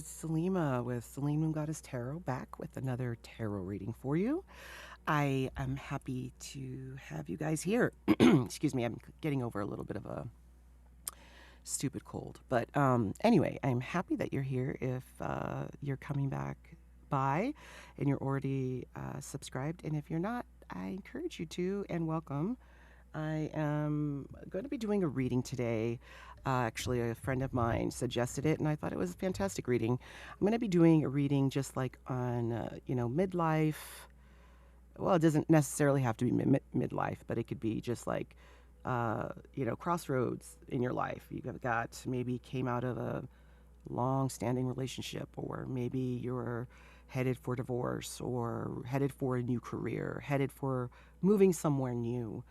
It's Salima with Celine Moon Goddess Tarot back with another tarot reading for you. I am happy to have you guys here. Excuse me, I'm getting over a little bit of a stupid cold. But anyway, I'm happy that you're here. If you're coming back by and you're already subscribed, and if you're not, I encourage you to, and welcome. I am going to be doing a reading today. Actually, a friend of mine suggested it, and I thought it was a fantastic reading. I'm going to be doing a reading just like on, midlife. Well, it doesn't necessarily have to be midlife, but it could be just like, crossroads in your life. You've got maybe came out of a long-standing relationship, or maybe you're headed for divorce, or headed for a new career, headed for moving somewhere new.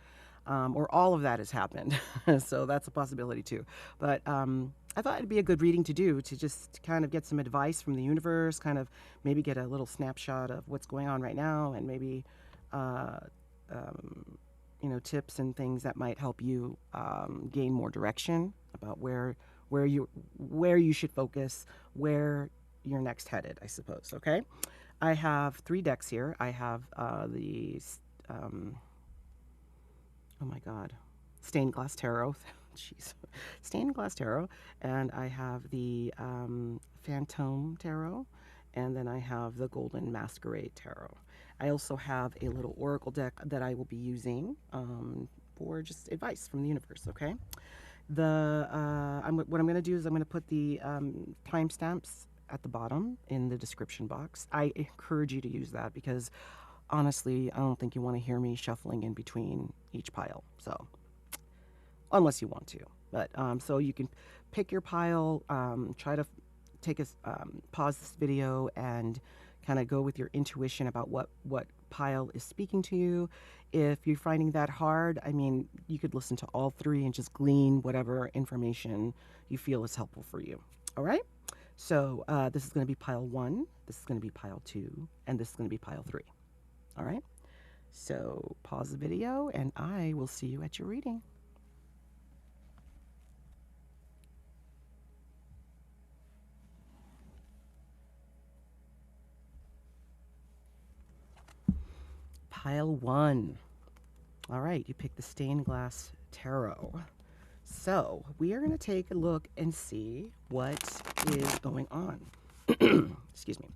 Or all of that has happened. So that's a possibility too. But I thought it'd be a good reading to do, to just kind of get some advice from the universe, kind of maybe get a little snapshot of what's going on right now, and maybe, uh, tips and things that might help you gain more direction about where you should focus, where you're next headed, I suppose. Okay, I have 3 decks here. I have oh my God, stained glass tarot. Jeez, stained glass tarot, and I have the Phantom tarot, and then I have the Golden Masquerade tarot. I also have a little oracle deck that I will be using for just advice from the universe. Okay, what I'm going to do is I'm going to put the timestamps at the bottom in the description box. I encourage you to use that because honestly, I don't think you want to hear me shuffling in between each pile. So, unless you want to, but so you can pick your pile. Try to pause this video and kind of go with your intuition about what pile is speaking to you. If you're finding that hard, I mean, you could listen to all 3 and just glean whatever information you feel is helpful for you. All right. So this is going to be pile 1. This is going to be pile 2, and this is going to be pile 3. All right, so pause the video and I will see you at your reading. Pile 1. All right, you picked the stained glass tarot. So we are going to take a look and see what is going on. Excuse me.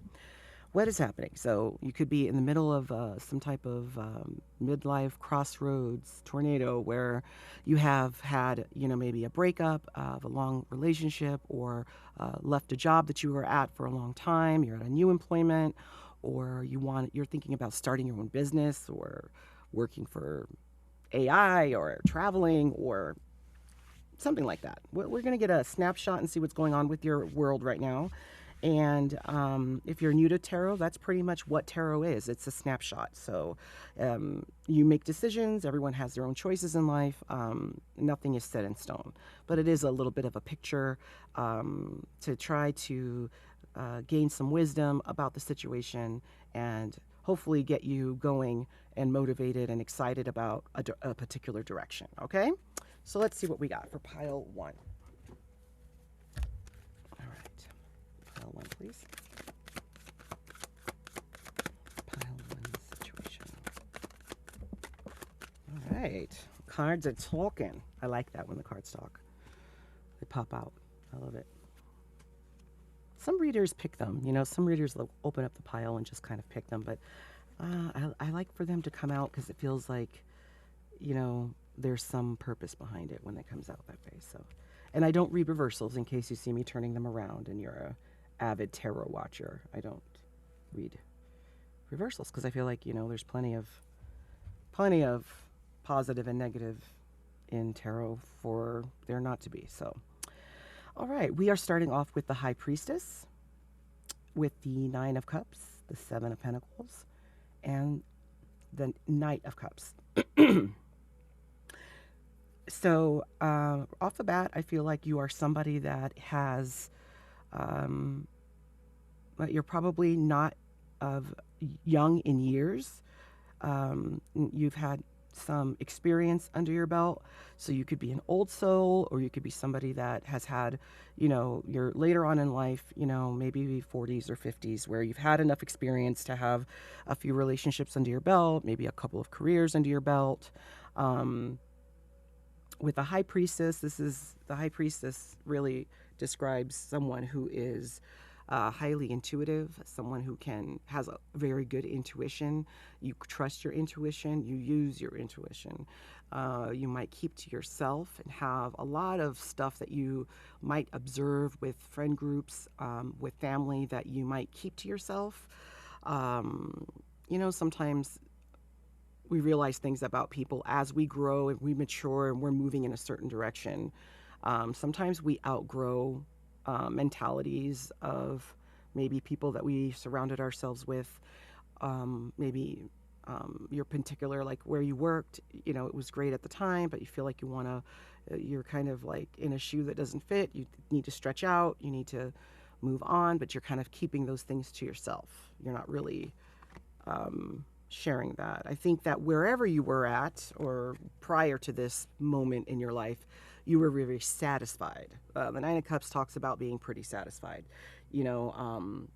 What is happening? So you could be in the middle of some type of midlife crossroads tornado where you have had, maybe a breakup of a long relationship, or left a job that you were at for a long time. You're at a new employment, or you're thinking about starting your own business, or working for AI, or traveling, or something like that. We're going to get a snapshot and see what's going on with your world right now. And if you're new to tarot, that's pretty much what tarot is. It's a snapshot. So you make decisions. Everyone has their own choices in life. Nothing is set in stone. But it is a little bit of a picture to try to gain some wisdom about the situation, and hopefully get you going and motivated and excited about a particular direction. Okay? So let's see what we got for pile 1. Pile 1, please. Pile 1 situation. All right. Cards are talking. I like that when the cards talk. They pop out. I love it. Some readers pick them. Some readers open up the pile and just kind of pick them. But I like for them to come out because it feels like, there's some purpose behind it when it comes out that way. So, and I don't read reversals in case you see me turning them around and you're a avid tarot watcher. I don't read reversals because I feel like there's plenty of positive and negative in tarot for there not to be. So all right, we are starting off with the High Priestess, with the 9 of Cups, the 7 of Pentacles, and the Knight of Cups. So off the bat, I feel like you are somebody that has you're probably not of young in years. You've had some experience under your belt. So you could be an old soul, or you could be somebody that has had, you're later on in life, maybe 40s or 50s, where you've had enough experience to have a few relationships under your belt, maybe a couple of careers under your belt. With the high priestess, the high priestess really describes someone who is highly intuitive, someone who has a very good intuition. You trust your intuition, you use your intuition. You might keep to yourself and have a lot of stuff that you might observe with friend groups, with family, that you might keep to yourself. Sometimes we realize things about people as we grow and we mature and we're moving in a certain direction. Sometimes we outgrow mentalities of maybe people that we surrounded ourselves with. Maybe your particular, like where you worked, it was great at the time, but you feel like you're kind of like in a shoe that doesn't fit. You need to stretch out, you need to move on, but you're kind of keeping those things to yourself. You're not really sharing that. I think that wherever you were at, or prior to this moment in your life, you were very satisfied. The Nine of Cups talks about being pretty satisfied. Ten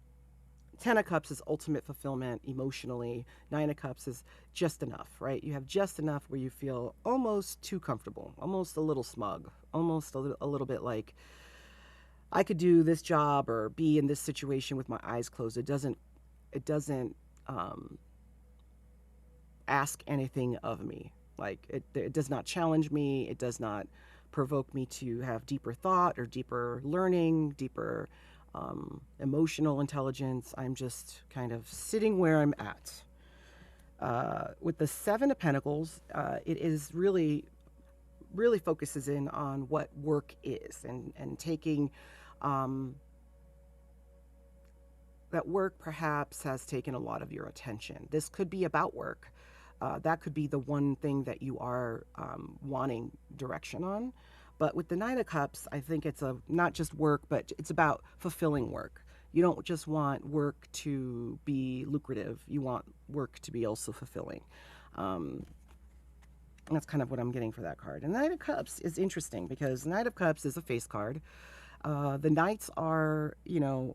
of Cups is ultimate fulfillment emotionally. Nine of Cups is just enough, right? You have just enough where you feel almost too comfortable, almost a little smug, almost a little bit like, I could do this job or be in this situation with my eyes closed. It doesn't ask anything of me. Like it does not challenge me. It does not provoke me to have deeper thought or deeper learning, deeper emotional intelligence. I'm just kind of sitting where I'm at. With the Seven of Pentacles, it is really focuses in on what work is, and taking that work perhaps has taken a lot of your attention. This could be about work. That could be the one thing that you are wanting direction on. But with the Nine of Cups, I think it's not just work, but it's about fulfilling work. You don't just want work to be lucrative. You want work to be also fulfilling. That's kind of what I'm getting for that card. And Knight of Cups is interesting because Knight of Cups is a face card. The Knights are, I'm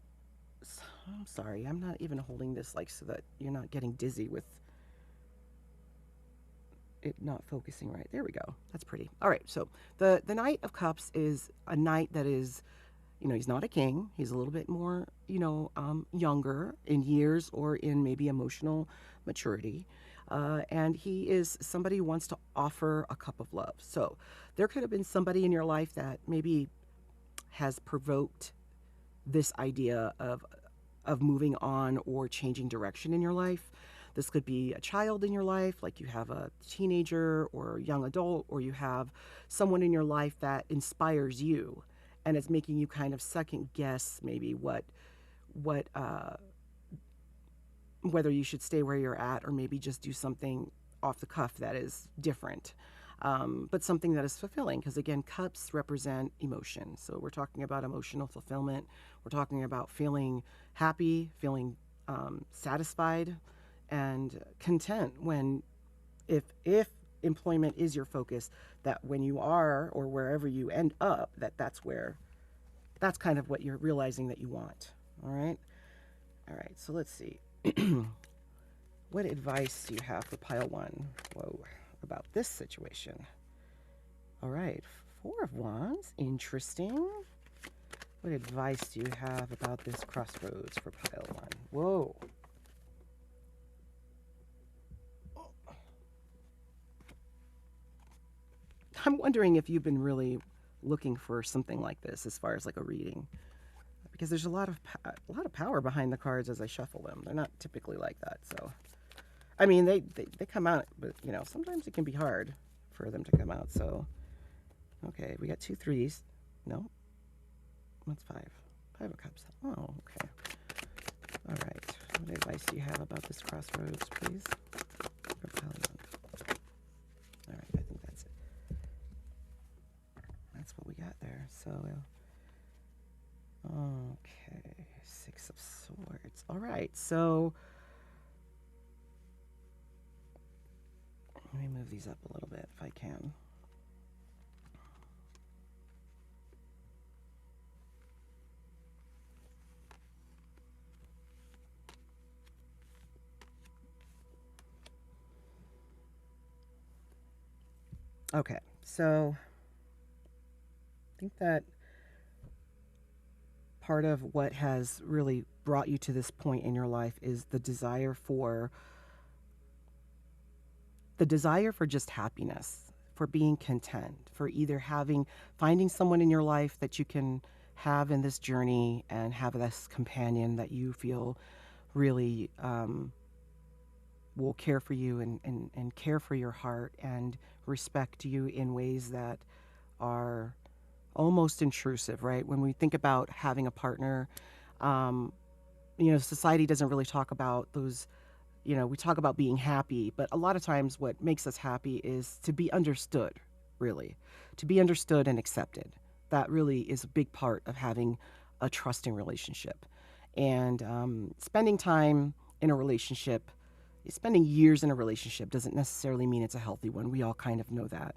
sorry, I'm not even holding this like so that you're not getting dizzy with it not focusing right. There we go. That's pretty. All right, so the Knight of Cups is a knight that is, he's not a king. He's a little bit more, younger in years or in maybe emotional maturity. And he is somebody who wants to offer a cup of love. So there could have been somebody in your life that maybe has provoked this idea of moving on or changing direction in your life. This could be a child in your life, like you have a teenager or young adult, or you have someone in your life that inspires you and it's making you kind of second guess maybe whether you should stay where you're at or maybe just do something off the cuff that is different, but something that is fulfilling. Because again, cups represent emotion. So we're talking about emotional fulfillment. We're talking about feeling happy, feeling satisfied and content when, if employment is your focus, that when you are or wherever you end up, that's kind of what you're realizing that you want. All right, so let's see. What advice do you have for pile one? Whoa, about this situation. All right, Four of Wands, interesting. What advice do you have about this crossroads for pile one? Whoa. I'm wondering if you've been really looking for something like this as far as like a reading, because there's a lot of power behind the cards as I shuffle them. They're not typically like that. So, I mean, they come out, but sometimes it can be hard for them to come out. So, okay, we got 2 threes. No, that's 5. 5 of Cups. Oh, okay. All right. What advice do you have about this crossroads, please? All right, I think that's it. That's what we got there. So, okay, 6 of Swords. All right, so Let me move these up a little bit if I can. Okay, so I think that part of what has really brought you to this point in your life is the desire for just happiness, for being content, for either finding someone in your life that you can have in this journey and have this companion that you feel really will care for you and care for your heart and respect you in ways that are almost intrusive, right? When we think about having a partner, um, society doesn't really talk about those. We talk about being happy, but a lot of times what makes us happy is to be understood, really, to be understood and accepted. That really is a big part of having a trusting relationship. And spending time in a relationship, spending years in a relationship doesn't necessarily mean it's a healthy one. We all kind of know that.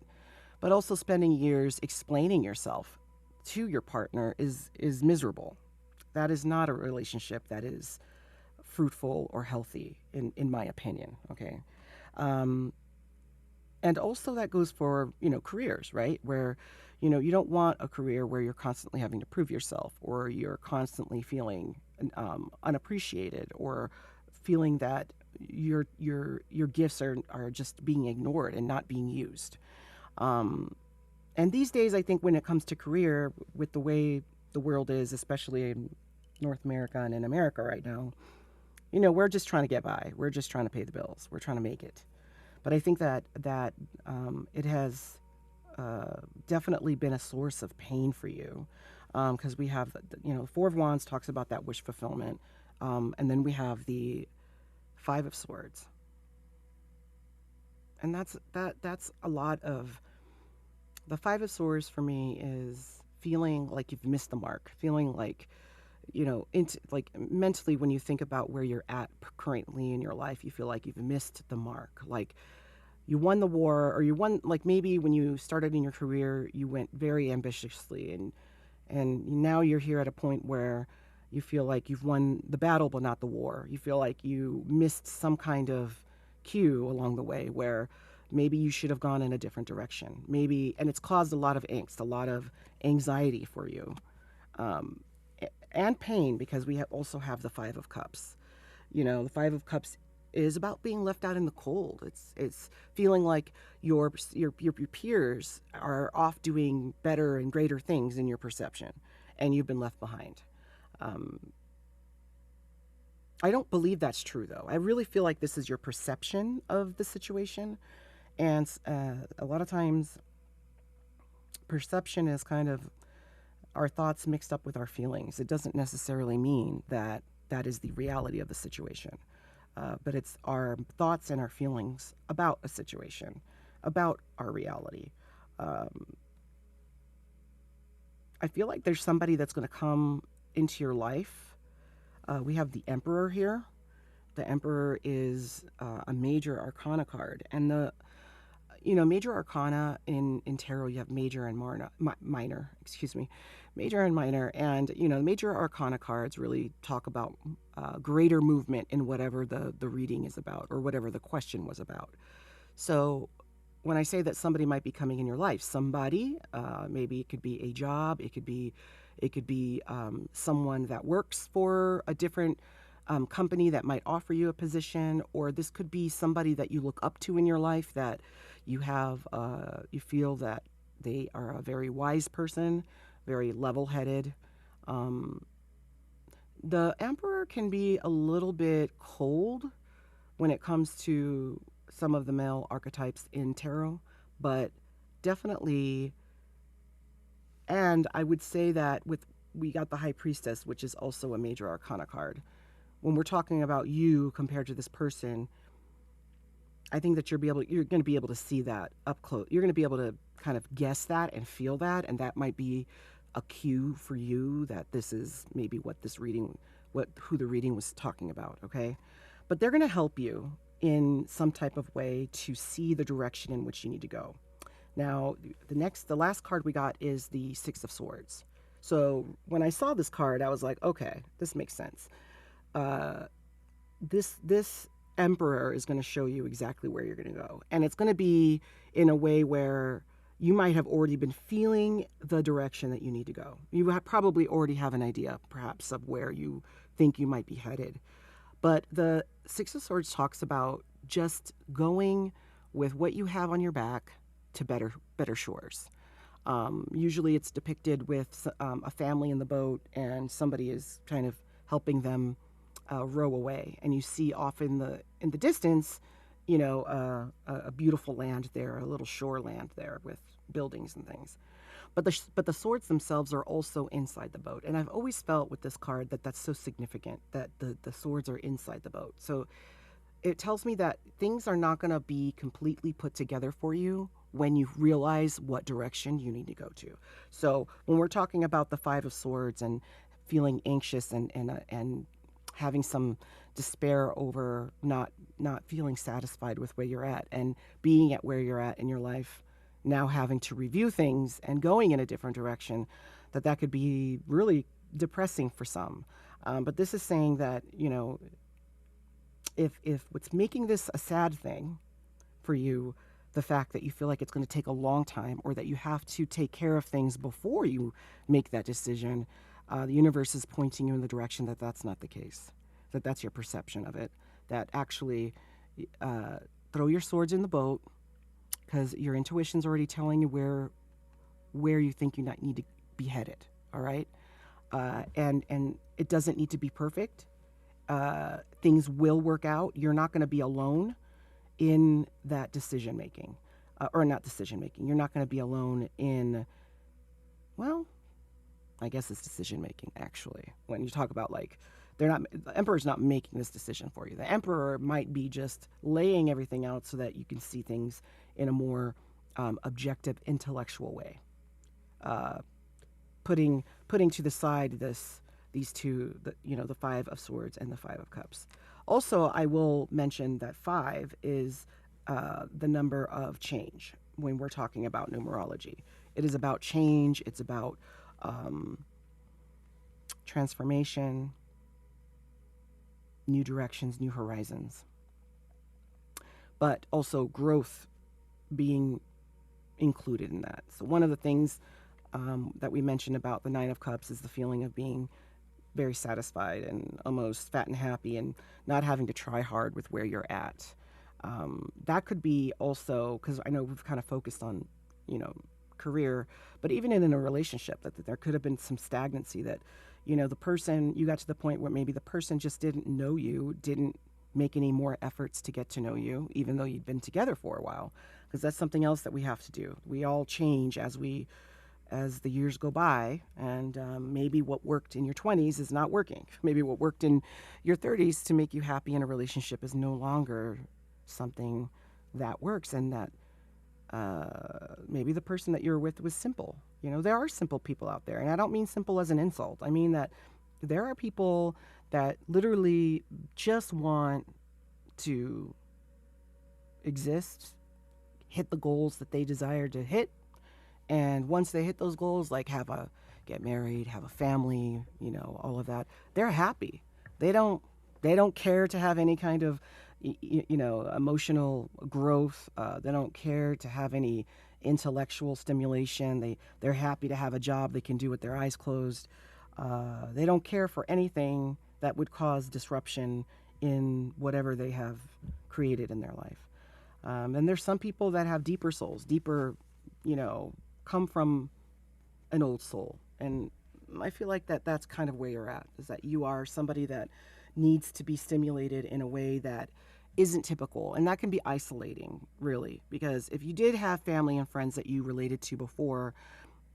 But also spending years explaining yourself to your partner is miserable. That is not a relationship that is fruitful or healthy, in my opinion. Okay. Um, and also that goes for, careers, right? Where, you don't want a career where you're constantly having to prove yourself or you're constantly feeling unappreciated or feeling that your gifts are just being ignored and not being used. Um, and these days, I think when it comes to career, with the way the world is, especially in North America and in America right now, we're just trying to get by. We're just trying to pay the bills. We're trying to make it. But I think that it has definitely been a source of pain for you, because we have, the Four of Wands talks about that wish fulfillment, and then we have the Five of Swords, and that's a lot of the Five of Swords for me is feeling like you've missed the mark, feeling like like mentally, when you think about where you're at currently in your life, you feel like you've missed the mark. Like you won the war, or you won, like maybe when you started in your career, you went very ambitiously, and now you're here at a point where you feel like you've won the battle, but not the war. You feel like you missed some kind of cue along the way where maybe you should have gone in a different direction. Maybe, and it's caused a lot of angst, a lot of anxiety for you. Um, and pain, because we also have the Five of Cups. The Five of Cups is about being left out in the cold. It's feeling like your peers are off doing better and greater things in your perception, and you've been left behind. Um, I don't believe that's true, though. I really feel like this is your perception of the situation, and a lot of times perception is kind of our thoughts mixed up with our feelings. It doesn't necessarily mean that that is the reality of the situation, but it's our thoughts and our feelings about a situation, about our reality. Um, I feel like there's somebody that's going to come into your life. We have the Emperor here. The Emperor is a major arcana card, and major arcana in tarot, you have major and minor, excuse me, major and minor. And, the major arcana cards really talk about greater movement in whatever the reading is about or whatever the question was about. So when I say that somebody might be coming in your life, somebody, maybe it could be a job, it could be someone that works for a different company that might offer you a position, or this could be somebody that you look up to in your life, that you feel that they are a very wise person, very level-headed. Um, the Emperor can be a little bit cold when it comes to some of the male archetypes in tarot, but definitely, and I would say that we got the High Priestess, which is also a major arcana card. When we're talking about you compared to this person, I think that you're going to be able to see that up close. You're going to be able to kind of guess that and feel that, and that might be a cue for you that this is maybe who the reading was talking about. Okay, but they're going to help you. in some type of way to see the direction in which you need to go. Now, the last card we got is the Six of Swords. So when I saw this card, I was like, okay, this makes sense. This Emperor is going to show you exactly where you're going to go, and it's going to be in a way where you might have already been feeling the direction that you need to go. You probably already have an idea, perhaps, of where you think you might be headed. But the Six of Swords talks about just going with what you have on your back to better shores. Usually it's depicted with a family in the boat, and somebody is kind of helping them row away, and you see off in the distance, a beautiful land there, a little shore land there with buildings and things. But the swords themselves are also inside the boat, and I've always felt with this card that that's so significant, that the swords are inside the boat. So it tells me that things are not going to be completely put together for you when you realize what direction you need to go to. So when we're talking about the Five of Swords and feeling anxious and having some despair over not feeling satisfied with where you're at, and being at where you're at in your life, now having to review things and going in a different direction, that could be really depressing for some. But this is saying that, if what's making this a sad thing for you, the fact that you feel like it's going to take a long time, or that you have to take care of things before you make that decision, the universe is pointing you in the direction that that's not the case, that that's your perception of it, that actually throw your swords in the boat, because your intuition's already telling you where you think you not need to be headed. All right. And it doesn't need to be perfect. Things will work out. You're not going to be alone in that decision making, or not decision making. You're not going to be alone in, well, I guess it's decision making, actually. When you talk about, like, the Emperor's not making this decision for you. The Emperor might be just laying everything out so that you can see things in a more objective, intellectual way. Putting to the side these two, the Five of Swords and the Five of Cups. Also, I will mention that 5 is the number of change when we're talking about numerology. It is about change. It's about transformation, new directions, new horizons, but also growth being included in that. So one of the things that we mentioned about the Nine of Cups is the feeling of being very satisfied and almost fat and happy, and not having to try hard with where you're at. That could be also, because I know we've kind of focused on, career, but even in a relationship, that there could have been some stagnancy, that, the person, you got to the point where maybe the person just didn't know you, didn't make any more efforts to get to know you, even though you'd been together for a while, because that's something else that we have to do. We all change as the years go by, and maybe what worked in your 20s is not working. Maybe what worked in your 30s to make you happy in a relationship is no longer something that works, and that maybe the person that you're with was simple. There are simple people out there, and I don't mean simple as an insult. I mean that there are people that literally just want to exist, hit the goals that they desire to hit, and once they hit those goals, like get married, have a family, all of that, they're happy. They don't care to have any kind of, emotional growth. They don't care to have any intellectual stimulation. They're happy to have a job they can do with their eyes closed. They don't care for anything that would cause disruption in whatever they have created in their life. And there's some people that have deeper souls, come from an old soul. And I feel like that's kind of where you're at, is that you are somebody that needs to be stimulated in a way that isn't typical. And that can be isolating, really, because if you did have family and friends that you related to before,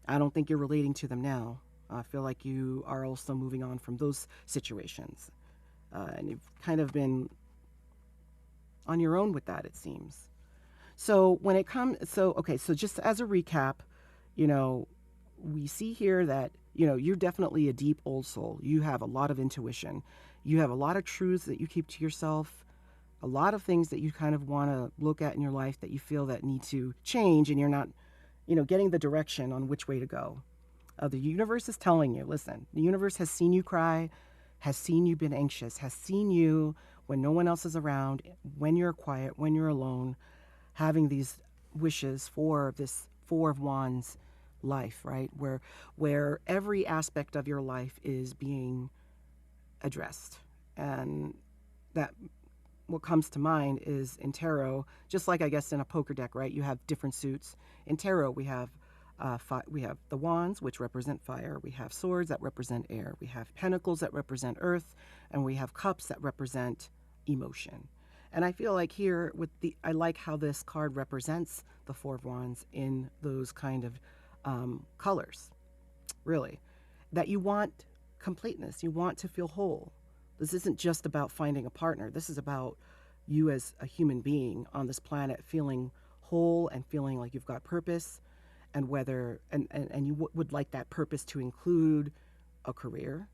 I don't think you're relating to them now. I feel like you are also moving on from those situations. And you've kind of been on your own with that, it seems. So when it comes, so just as a recap, we see here that, you're definitely a deep old soul. You have a lot of intuition. You have a lot of truths that you keep to yourself. A lot of things that you kind of want to look at in your life that you feel that need to change, and you're not, getting the direction on which way to go. The universe is telling you, listen, the universe has seen you cry, has seen you been anxious, has seen you when no one else is around, when you're quiet, when you're alone, having these wishes for this Four of Wands life, right? Where every aspect of your life is being addressed. And that what comes to mind is in tarot, just like I guess in a poker deck, right? You have different suits. In tarot, we have the wands, which represent fire. We have swords that represent air. We have pentacles that represent earth, and we have cups that represent emotion. And I feel like here I like how this card represents the Four of Wands in those kind of colors, really. That you want completeness. You want to feel whole. This isn't just about finding a partner. This is about you as a human being on this planet feeling whole and feeling like you've got purpose, and whether and you would like that purpose to include a career,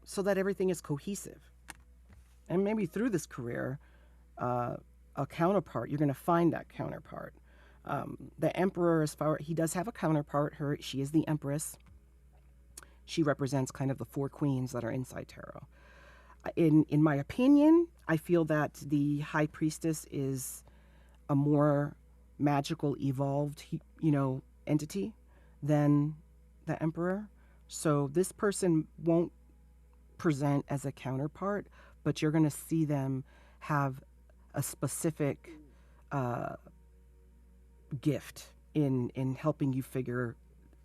so that everything is cohesive. And maybe through this career, a counterpart, you're going to find that counterpart. The Emperor, he does have a counterpart. She is the Empress. She represents kind of the four queens that are inside tarot. In my opinion, I feel that the High Priestess is a more magical, evolved, entity than the Emperor. So this person won't present as a counterpart, but you're going to see them have a specific gift in helping you figure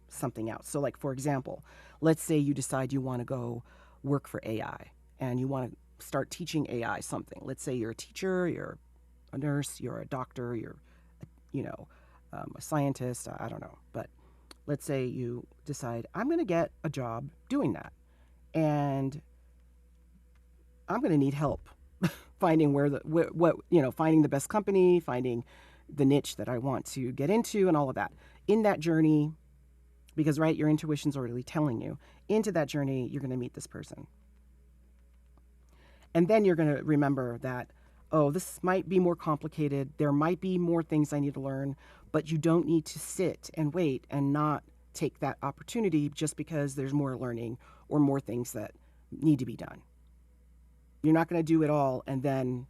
something out. So like, for example, let's say you decide you want to go work for AI and you want to start teaching AI something. Let's say you're a teacher, you're a nurse, you're a doctor, you're a scientist, I don't know. But let's say you decide, I'm going to get a job doing that. And I'm going to need help finding finding the best company, finding the niche that I want to get into and all of that. In that journey, because, right, your intuition's already telling you, into that journey, you're going to meet this person. And then you're going to remember that, oh, this might be more complicated. There might be more things I need to learn, but you don't need to sit and wait and not take that opportunity just because there's more learning or more things that need to be done. You're not going to do it all and then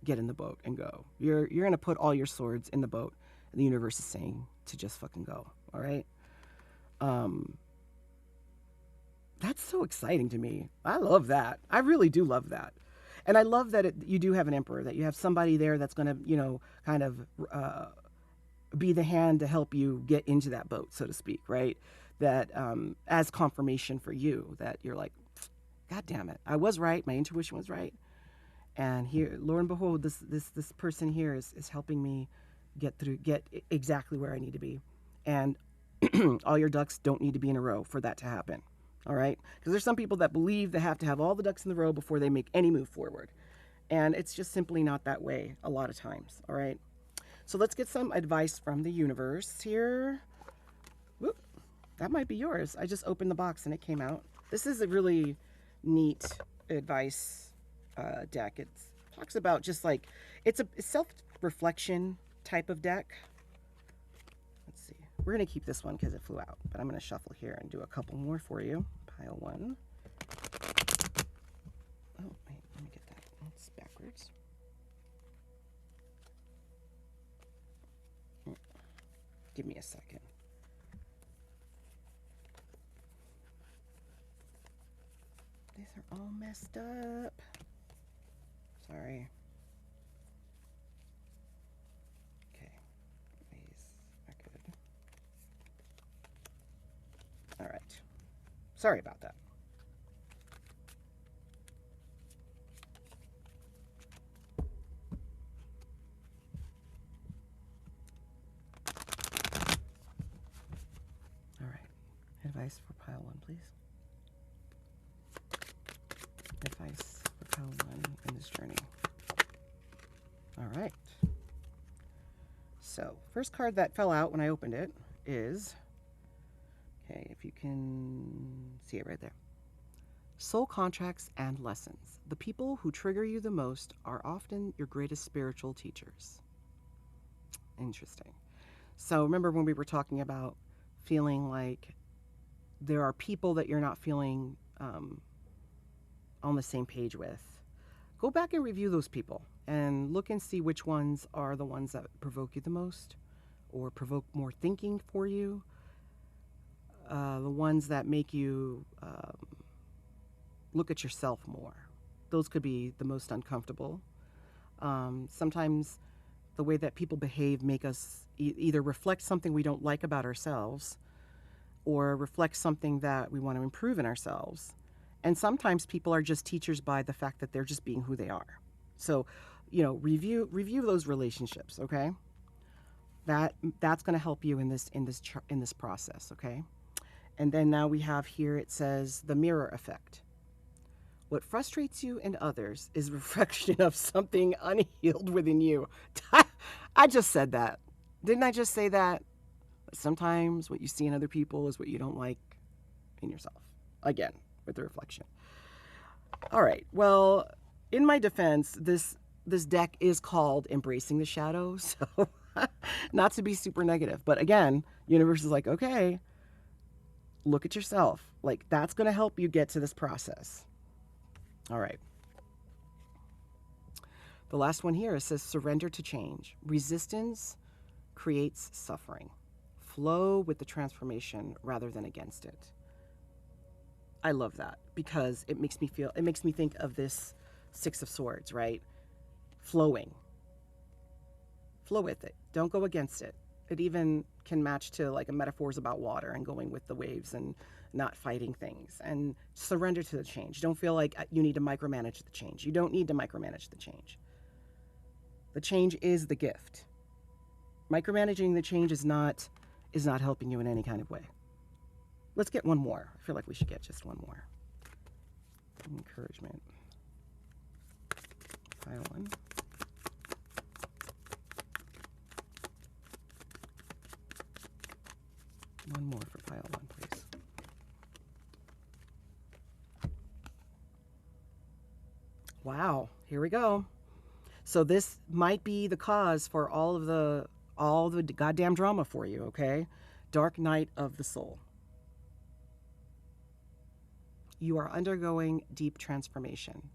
get in the boat and go. You're going to put all your swords in the boat, and the universe is saying to just fucking go. All right. That's so exciting to me. I love that. I really do love that. And I love that you do have an emperor, that you have somebody there that's going to, kind of be the hand to help you get into that boat, so to speak, right? That as confirmation for you, that you're like, God damn it, I was right. My intuition was right. And here, lo and behold, this person here is helping me get exactly where I need to be. And all your ducks don't need to be in a row for that to happen. All right? Because there's some people that believe they have to have all the ducks in the row before they make any move forward. And it's just simply not that way a lot of times. All right? So let's get some advice from the universe here. Whoop. That might be yours. I just opened the box and it came out. This is a really neat advice deck. It talks about just like, it's a self-reflection type of deck. Let's see. We're going to keep this one because it flew out, but I'm going to shuffle here and do a couple more for you. Pile one. Oh, wait, let me get that. It's backwards. Give me a second. These are all messed up. Sorry. Okay. These are good. All right. Sorry about that. All right. Advice for pile one, please. Advice for pile one in this journey. All right. So, first card that fell out when I opened it is, okay, if you can see it right there, Soul contracts and lessons. The people who trigger you the most are often your greatest spiritual teachers. Interesting. So remember when we were talking about feeling like there are people that you're not feeling on the same page with? Go back and review those people and look and see which ones are the ones that provoke you the most or provoke more thinking for you. The ones that make you look at yourself more. Those could be the most uncomfortable. Sometimes the way that people behave make us either reflect something we don't like about ourselves or reflect something that we want to improve in ourselves. And sometimes people are just teachers by the fact that they're just being who they are. So, review those relationships, okay? That's going to help you in this process, okay? And then now we have here, it says the mirror effect. What frustrates you in others is a reflection of something unhealed within you. I just said that. Didn't I just say that? Sometimes what you see in other people is what you don't like in yourself. Again, with the reflection. All right. Well, in my defense, this deck is called Embracing the Shadow. So not to be super negative. But again, universe is like, okay, look at yourself. Like, that's going to help you get to this process. All right. The last one here, it says surrender to change. Resistance creates suffering. Flow with the transformation rather than against it. I love that because it makes me think of this Six of Swords, right? Flowing. Flow with it. Don't go against it. It even can match to like a metaphors about water and going with the waves and not fighting things, and surrender to the change. Don't feel like you need to micromanage the change. You don't need to micromanage the change. The change is the gift. Micromanaging the change is not helping you in any kind of way. Let's get one more. I feel like we should get just one more. Encouragement. Pile one. One more for pile one, please. Wow, here we go. So this might be the cause for all the goddamn drama for you, okay? Dark night of the soul. You are undergoing deep transformation.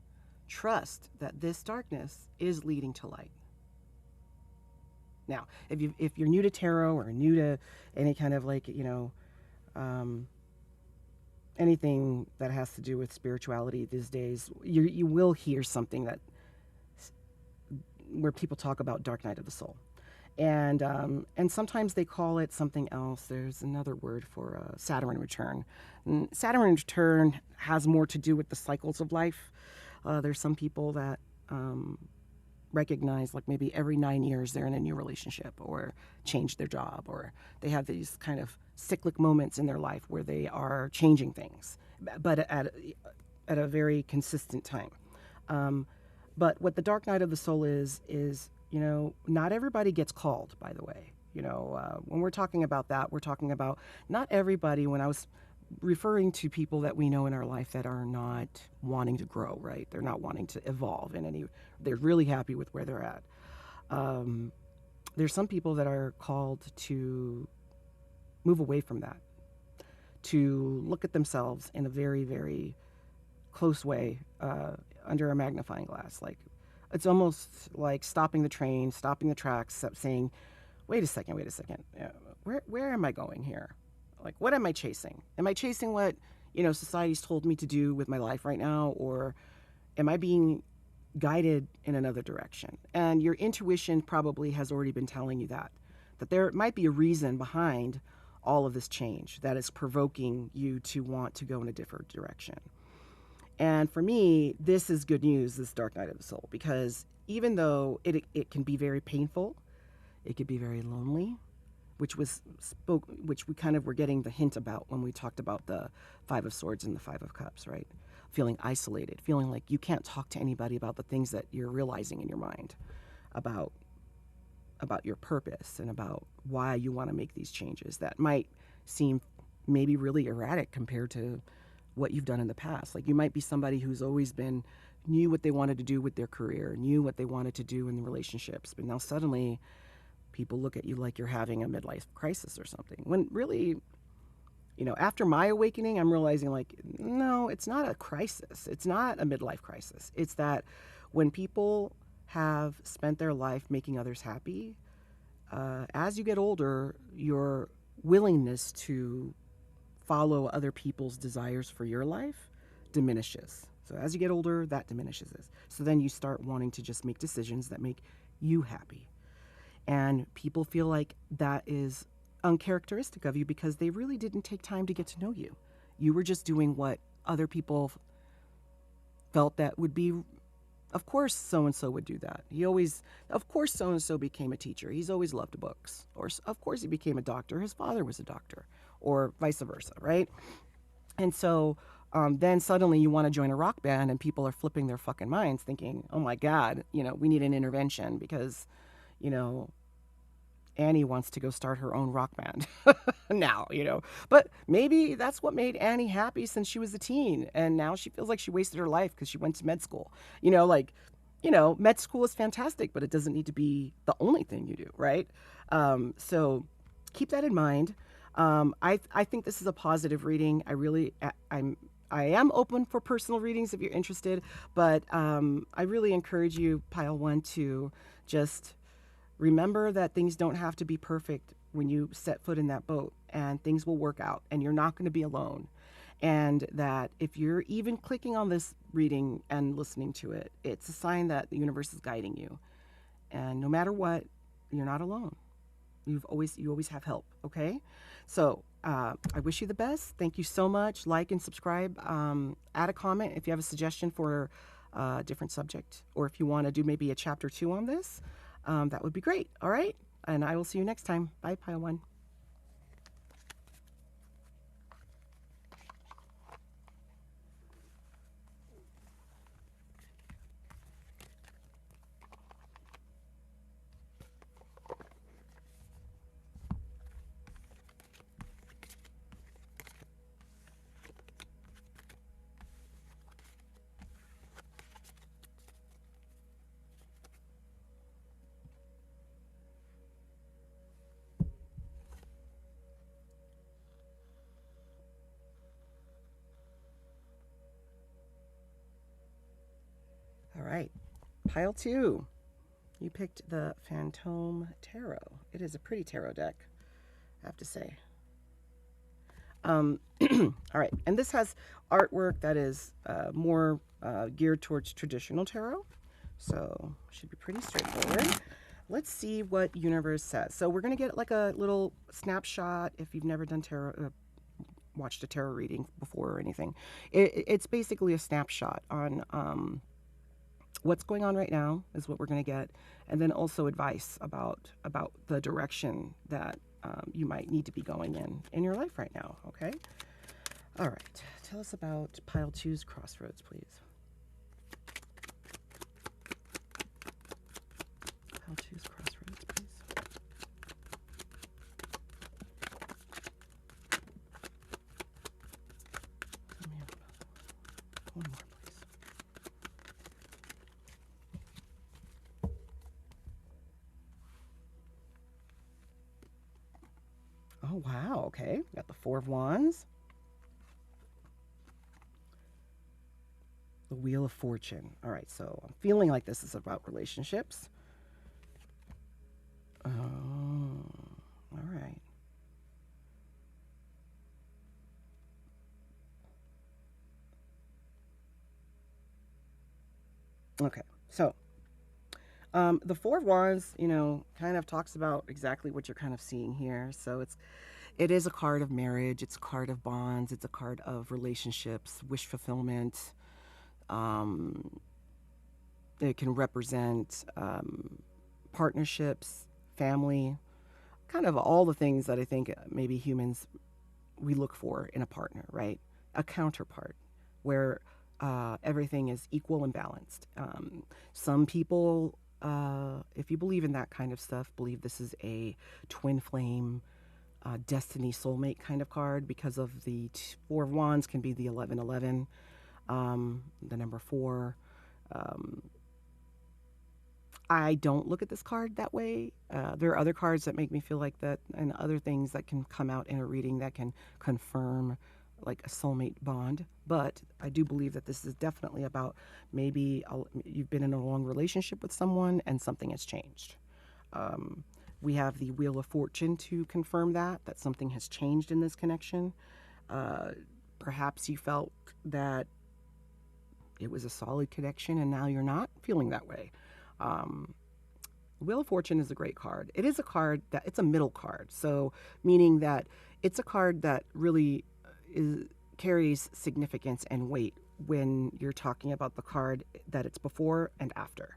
Trust that this darkness is leading to light. Now, if you're new to tarot or new to any kind of like, anything that has to do with spirituality these days, you will hear something where people talk about dark night of the soul. And sometimes they call it something else. There's another word for Saturn return. And Saturn return has more to do with the cycles of life. There's some people that recognize like maybe every 9 years they're in a new relationship or change their job, or they have these kind of cyclic moments in their life where they are changing things, but at a very consistent time. But what the dark night of the soul is not everybody gets called, by the way. When we're talking about that, we're talking about not everybody. When I was referring to people that we know in our life that are not wanting to grow, right? They're not wanting to evolve they're really happy with where they're at. There's some people that are called to move away from that, to look at themselves in a very, very close way, under a magnifying glass. Like, it's almost like stopping the train, stopping the tracks, saying, wait a second, where am I going here? Like, what am I chasing? Am I chasing what, society's told me to do with my life right now? Or am I being guided in another direction? And your intuition probably has already been telling you that there might be a reason behind all of this change that is provoking you to want to go in a different direction. And for me, this is good news, this dark night of the soul, because even though it can be very painful, it could be very lonely, which we kind of were getting the hint about when we talked about the Five of Swords and the Five of Cups, right? Feeling isolated, feeling like you can't talk to anybody about the things that you're realizing in your mind about your purpose and about why you want to make these changes that might seem maybe really erratic compared to what you've done in the past. Like you might be somebody who's always been knew what they wanted to do with their career, knew what they wanted to do in the relationships, but now suddenly people look at you like you're having a midlife crisis or something. When really, after my awakening, I'm realizing like, no, it's not a crisis. It's not a midlife crisis. It's that when people have spent their life making others happy, as you get older, your willingness to follow other people's desires for your life diminishes. So as you get older, that diminishes. So then you start wanting to just make decisions that make you happy. And people feel like that is uncharacteristic of you because they really didn't take time to get to know you. You were just doing what other people felt that would be, of course, so and so would do that. Of course, so and so became a teacher. He's always loved books. Or, of course, he became a doctor. His father was a doctor, or vice versa, right? And so then suddenly you want to join a rock band and people are flipping their fucking minds thinking, oh my God, we need an intervention because, Annie wants to go start her own rock band now, But maybe that's what made Annie happy since she was a teen. And now she feels like she wasted her life because she went to med school. Med school is fantastic, but it doesn't need to be the only thing you do, right? So keep that in mind. I think this is a positive reading. I am open for personal readings if you're interested, but I really encourage you, Pile 1, to just remember that things don't have to be perfect when you set foot in that boat, and things will work out, and you're not going to be alone. And that if you're even clicking on this reading and listening to it, it's a sign that the universe is guiding you. And no matter what, you're not alone. You always have help, okay? So I wish you the best. Thank you so much. Like and subscribe. Add a comment if you have a suggestion for a different subject, or if you want to do maybe a chapter 2 on this. That would be great. All right. And I will see you next time. Bye, Pile 1. All right. Pile 2. You picked the Phantom Tarot. It is a pretty tarot deck, I have to say. All right. And this has artwork that is more geared towards traditional tarot. So should be pretty straightforward. Let's see what universe says. So we're going to get like a little snapshot if you've never done tarot, watched a tarot reading before or anything. It's basically a snapshot on what's going on right now is what we're going to get, and then also advice about the direction that you might need to be going in your life right now. Okay. All right. Tell us about Pile 2's crossroads, please. Pile 2's crossroads, please. Tell me about one more. Oh, wow. Okay. Got the Four of Wands. The Wheel of Fortune. All right. So I'm feeling like this is about relationships. Oh, all right. Okay. So the Four of Wands, kind of talks about exactly what you're kind of seeing here. So it is a card of marriage. It's a card of bonds. It's a card of relationships, wish fulfillment. It can represent partnerships, family, kind of all the things that I think maybe humans, we look for in a partner, right? A counterpart where everything is equal and balanced. Some people, if you believe in that kind of stuff, believe this is a twin flame destiny soulmate kind of card, because of the Four of Wands can be the 1111, the number 4. I don't look at this card that way. There are other cards that make me feel like that, and other things that can come out in a reading that can confirm like a soulmate bond. But I do believe that this is definitely about maybe you've been in a long relationship with someone and something has changed. We have the Wheel of Fortune to confirm that something has changed in this connection. Perhaps you felt that it was a solid connection and now you're not feeling that way. Wheel of Fortune is a great card. It is a card that it's a middle card. So meaning that it's a card that really carries significance and weight when you're talking about the card that it's before and after.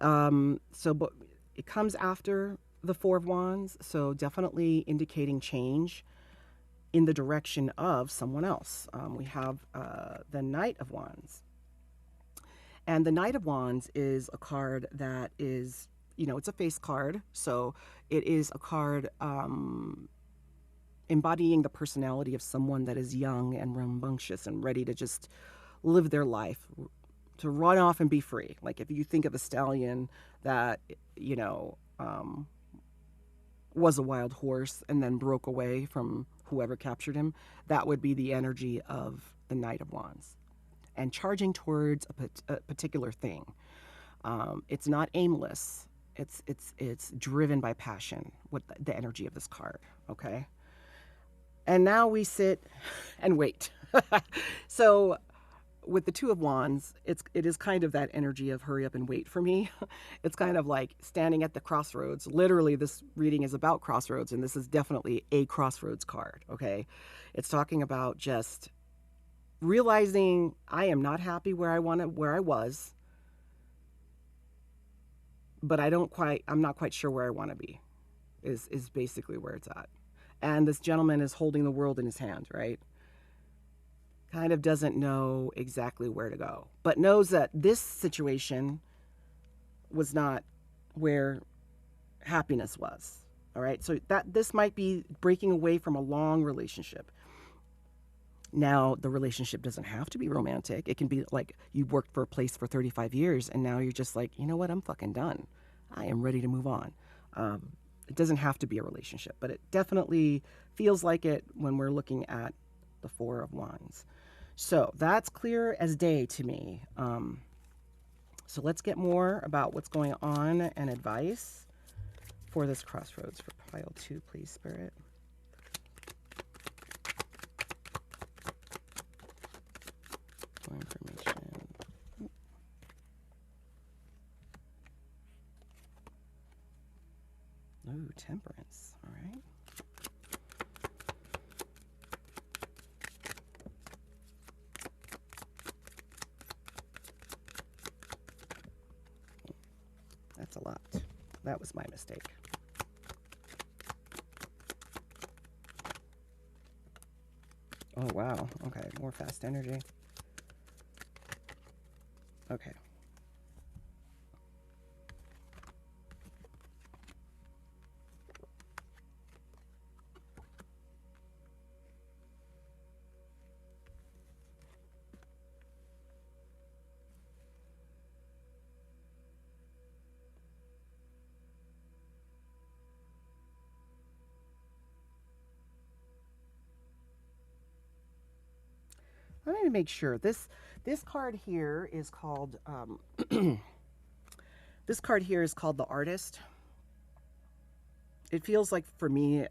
But it comes after the Four of Wands. So definitely indicating change in the direction of someone else. We have the Knight of Wands. And the Knight of Wands is a card that is, it's a face card. So it is a card embodying the personality of someone that is young and rambunctious and ready to just live their life, to run off and be free. Like if you think of a stallion that, was a wild horse and then broke away from whoever captured him, that would be the energy of the Knight of Wands. And charging towards a particular thing. It's not aimless. It's driven by passion with the energy of this card. Okay. And now we sit and wait. So with the Two of Wands, it is kind of that energy of hurry up and wait for me. It's kind of like standing at the crossroads. Literally, this reading is about crossroads, and this is definitely a crossroads card. Okay. It's talking about just realizing I am not happy where I was, but I'm not quite sure where I want to be, is basically where it's at. And this gentleman is holding the world in his hand, right? Kind of doesn't know exactly where to go, but knows that this situation was not where happiness was. All right. So that this might be breaking away from a long relationship. Now, the relationship doesn't have to be romantic. It can be like you worked for a place for 35 years and now you're just like, you know what? I'm fucking done. I am ready to move on. It doesn't have to be a relationship, but it definitely feels like it when we're looking at the Four of Wands. So that's clear as day to me. So let's get more about what's going on and advice for this crossroads for pile 2, please, Spirit. Information. Ooh, Temperance. All right. That's a lot. That was my mistake. Oh, wow. Okay, more fast energy. Okay. Let me make sure. This card here is called this card here is called the Artist. It feels like for me,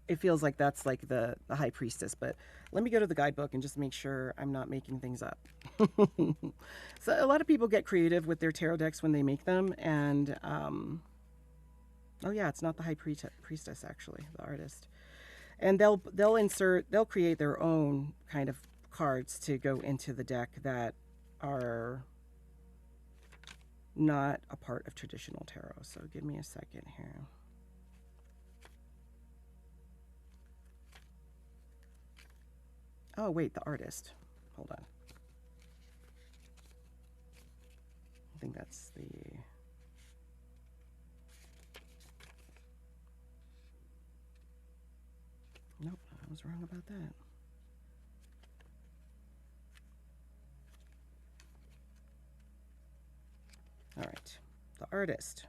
it feels like that's like the High Priestess, but let me go to the guidebook and just make sure I'm not making things up. So a lot of people get creative with their tarot decks when they make them, and oh yeah, it's not the High Priestess actually, the Artist. And they'll create their own kind of cards to go into the deck that are not a part of traditional tarot. So give me a second here. Oh, wait, the Artist. Hold on. I think that's the... Nope, I was wrong about that. All right, the artist.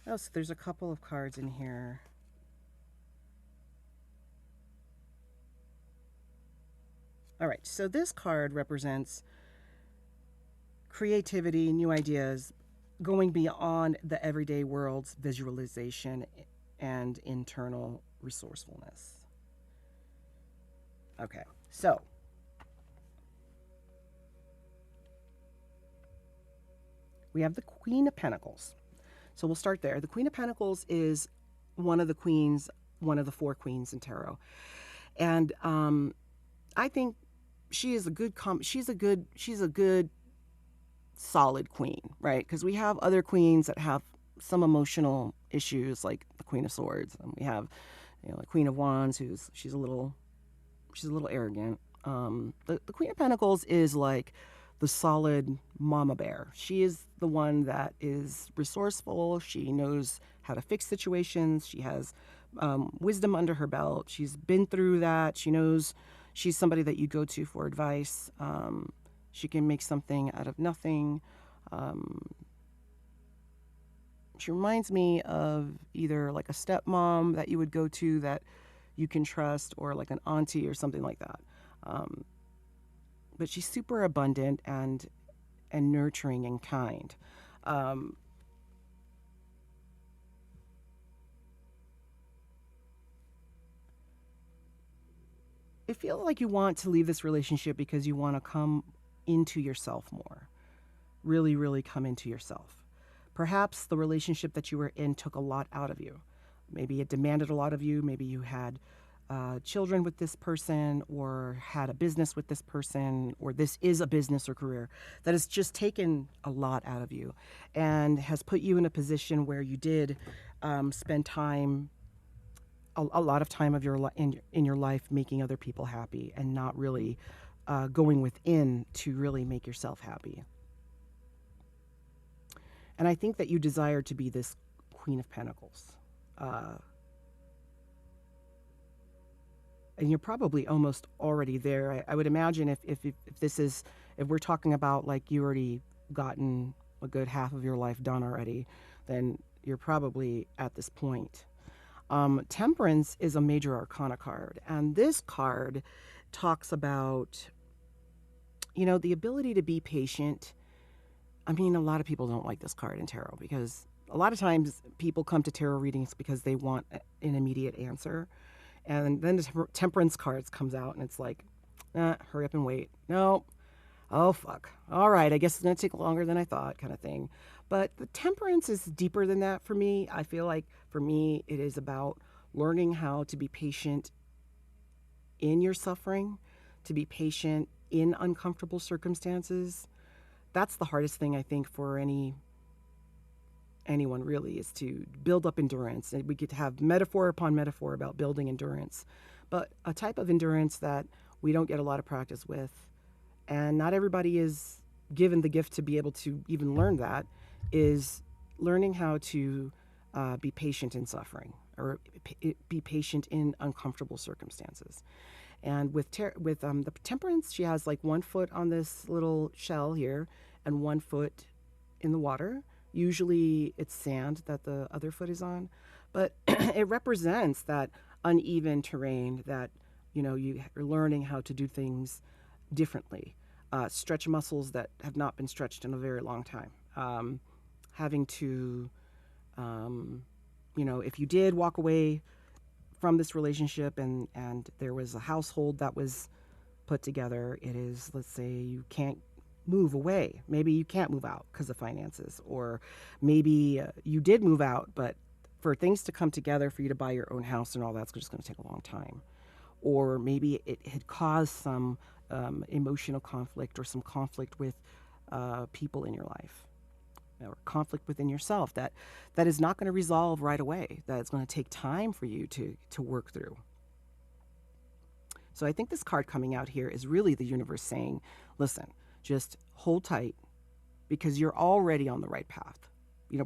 Oh, so there's a couple of cards in here. All right, so this card represents creativity, new ideas, going beyond the everyday world's visualization and internal resourcefulness. Okay, so we have the Queen of Pentacles. So we'll start there. The Queen of Pentacles is one of the queens, one of the four queens in tarot, and I think she is a good. She's a good solid queen, right? Because we have other queens that have some emotional issues, like the Queen of Swords, and we have, the Queen of Wands, she's a little arrogant. The Queen of Pentacles is like the solid mama bear. She is the one that is resourceful. She knows how to fix situations. She has wisdom under her belt. She's been through that. She knows she's somebody that you go to for advice. She can make something out of nothing. She reminds me of either like a stepmom that you would go to that you can trust, or like an auntie or something like that. But she's super abundant and nurturing and kind. I feel like you want to leave this relationship because you want to come into yourself more. Really, really come into yourself. Perhaps the relationship that you were in took a lot out of you. Maybe it demanded a lot of you. Maybe you had children with this person, or had a business with this person, or this is a business or career that has just taken a lot out of you and has put you in a position where you did spend time, a lot of time of in your life making other people happy, and not really going within to really make yourself happy. And I think that you desire to be this Queen of Pentacles. And you're probably almost already there. I would imagine if we're talking about like you already gotten a good half of your life done already, then you're probably at this point. Temperance is a major arcana card, and this card talks about, the ability to be patient. I mean, a lot of people don't like this card in tarot because a lot of times people come to tarot readings because they want an immediate answer. And then the temperance cards comes out and it's like, hurry up and wait. No. Oh, fuck. All right. I guess it's going to take longer than I thought, kind of thing. But the temperance is deeper than that for me. I feel like for me, it is about learning how to be patient in your suffering, to be patient in uncomfortable circumstances. That's the hardest thing, I think, for anyone really, is to build up endurance. And we get to have metaphor upon metaphor about building endurance, but a type of endurance that we don't get a lot of practice with, and not everybody is given the gift to be able to even learn that, is learning how to be patient in suffering, or be patient in uncomfortable circumstances. And with the temperance, she has like 1 foot on this little shell here and 1 foot in the water. Usually it's sand that the other foot is on, but it represents that uneven terrain that, you're learning how to do things differently. Stretch muscles that have not been stretched in a very long time. Having to, if you did walk away from this relationship and there was a household that was put together, it is, let's say you can't move away. Maybe you can't move out because of finances, or maybe you did move out, but for things to come together for you to buy your own house and all that's just going to take a long time. Or maybe it had caused some emotional conflict, or some conflict with people in your life, or conflict within yourself that is not going to resolve right away. That it's going to take time for you to work through. So I think this card coming out here is really the universe saying, listen, just hold tight, because you're already on the right path.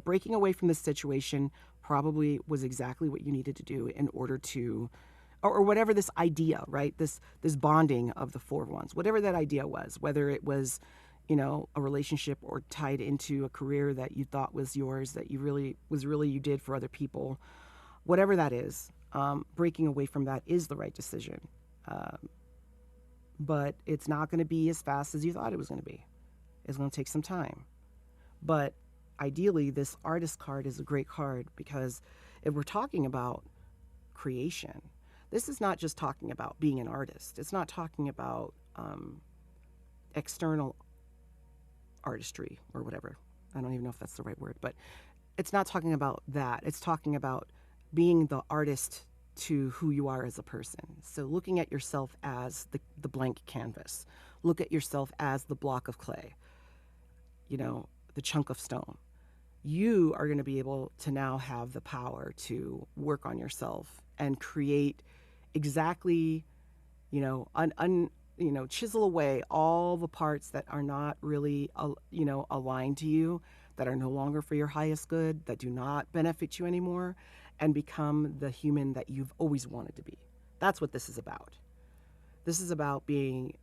Breaking away from this situation probably was exactly what you needed to do in order to or whatever this idea, right? This bonding of the four of wands, whatever that idea was, whether it was, a relationship or tied into a career that you thought was yours, that you did for other people, whatever that is, breaking away from that is the right decision. But it's not going to be as fast as you thought it was going to be. It's going to take some time. But ideally, this artist card is a great card because if we're talking about creation, this is not just talking about being an artist. It's not talking about external artistry or whatever. I don't even know if that's the right word, but it's not talking about that. It's talking about being the artist to who you are as a person. So looking at yourself as the blank canvas. Look at yourself as the block of clay, the chunk of stone. You are going to be able to now have the power to work on yourself and create exactly, chisel away all the parts that are not really, aligned to you, that are no longer for your highest good, that do not benefit you anymore, and become the human that you've always wanted to be. That's what this is about. This is about being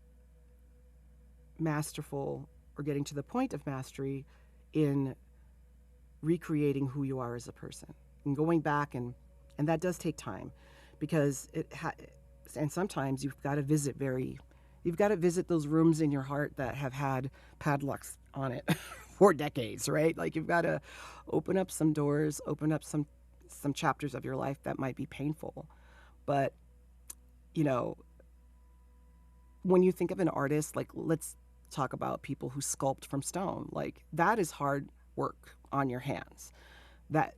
masterful, or getting to the point of mastery in recreating who you are as a person and going back, and that does take time, because and sometimes you've got to visit those rooms in your heart that have had padlocks on it for decades, right? Like, you've got to open up some doors, open up some chapters of your life that might be painful. But when you think of an artist, like, let's talk about people who sculpt from stone. Like, that is hard work on your hands. That,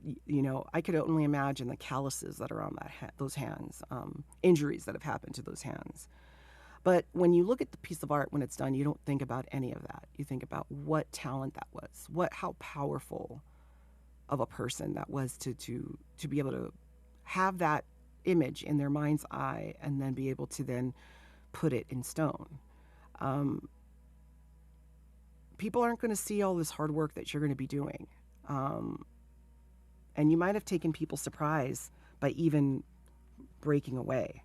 I could only imagine the calluses that are on those hands, injuries that have happened to those hands. But when you look at the piece of art when it's done, you don't think about any of that. You think about what talent that was, how powerful of a person that was to be able to have that image in their mind's eye and then be able to then put it in stone. People aren't going to see all this hard work that you're going to be doing. And you might have taken people surprise by even breaking away.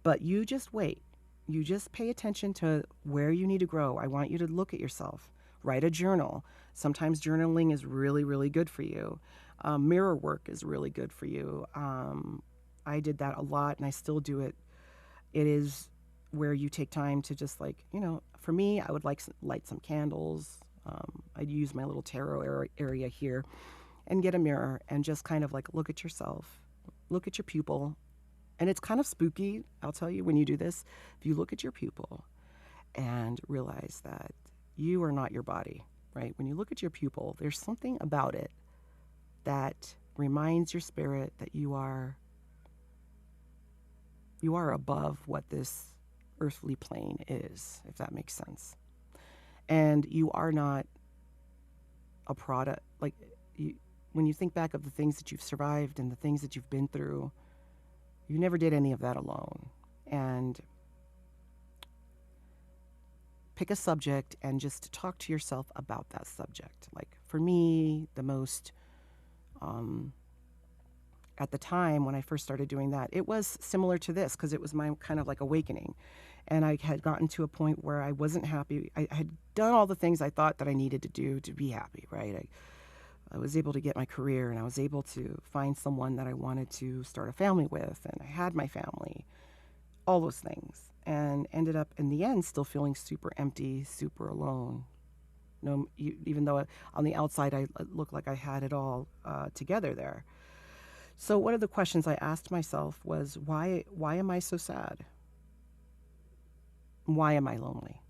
But you just wait. You just pay attention to where you need to grow. I want you to look at yourself. Write a journal. Sometimes journaling is really, really good for you. Mirror work is really good for you. I did that a lot, and I still do it. It is where you take time to just, like, for me, I would light some candles. I'd use my little tarot area here and get a mirror and just kind of, like, look at yourself, look at your pupil. And it's kind of spooky, I'll tell you, when you do this. If you look at your pupil and realize that you are not your body, right? When you look at your pupil, there's something about it that reminds your spirit that you are above what this earthly plane is, if that makes sense. And you are not a product. Like, when you think back of the things that you've survived and the things that you've been through, you never did any of that alone. And pick a subject and just talk to yourself about that subject. Like, for me, the most, at the time when I first started doing that, it was similar to this, because it was my kind of like awakening. And I had gotten to a point where I wasn't happy. I had done all the things I thought that I needed to do to be happy, right? I was able to get my career, and I was able to find someone that I wanted to start a family with, and I had my family, all those things, and ended up in the end still feeling super empty, super alone. Even though on the outside I looked like I had it all together there. So one of the questions I asked myself was, why am I so sad? Why am I lonely?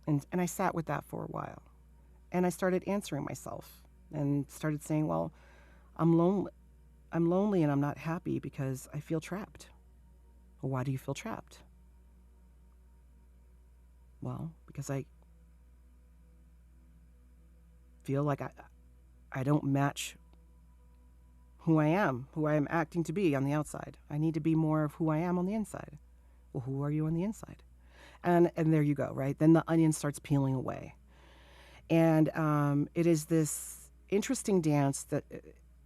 And I sat with that for a while. And I started answering myself and started saying, well, I'm lonely and I'm not happy because I feel trapped. Well, why do you feel trapped? Well, because I feel like I don't match who I am acting to be on the outside. I need to be more of who I am on the inside. Well, who are you on the inside? And there you go, right? Then the onion starts peeling away. And it is this interesting dance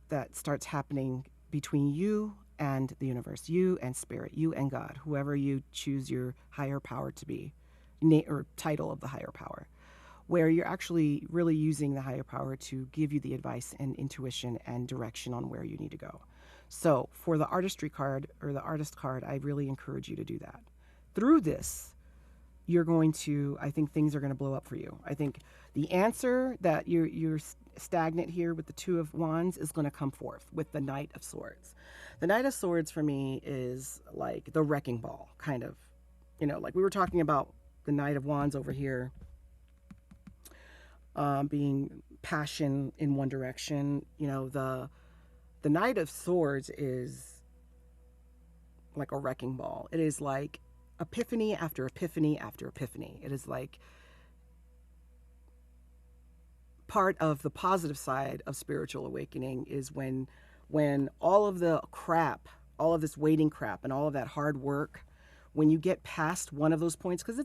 that starts happening between you and the universe, you and spirit, you and God, whoever you choose your higher power to be, or title of the higher power, where you're actually really using the higher power to give you the advice and intuition and direction on where you need to go. So for the artistry card or the artist card, I really encourage you to do that. Through this, you're going to, I think things are going to blow up for you. I think the answer that you're stagnant here with the Two of Wands is going to come forth with the Knight of Swords. The Knight of Swords for me is like the wrecking ball, kind of. Like we were talking about the Knight of Wands over here being passion in one direction. The Knight of Swords is like a wrecking ball. It is like epiphany after epiphany after epiphany. It is like part of the positive side of spiritual awakening is when all of the crap, all of this waiting crap and all of that hard work, when you get past one of those points, because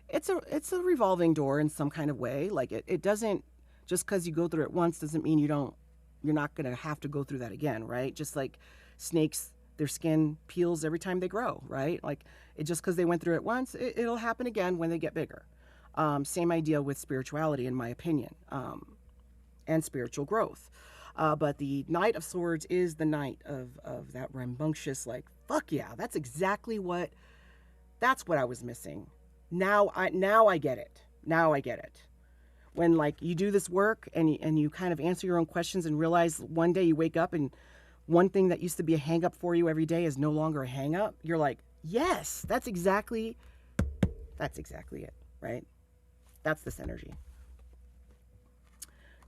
it's a revolving door in some kind of way. Like it doesn't, just because you go through it once doesn't mean you're not going to have to go through that again, right? Just like snakes, their skin peels every time they grow, right? Like just because they went through it once, it'll happen again when they get bigger. Same idea with spirituality, in my opinion, and spiritual growth. But the Knight of Swords is the knight of that rambunctious, like, fuck yeah, that's what I was missing. Now I get it. Now I get it. When like you do this work and you kind of answer your own questions and realize one day you wake up and one thing that used to be a hang up for you every day is no longer a hang up, you're like, yes, that's exactly it, right? That's this energy.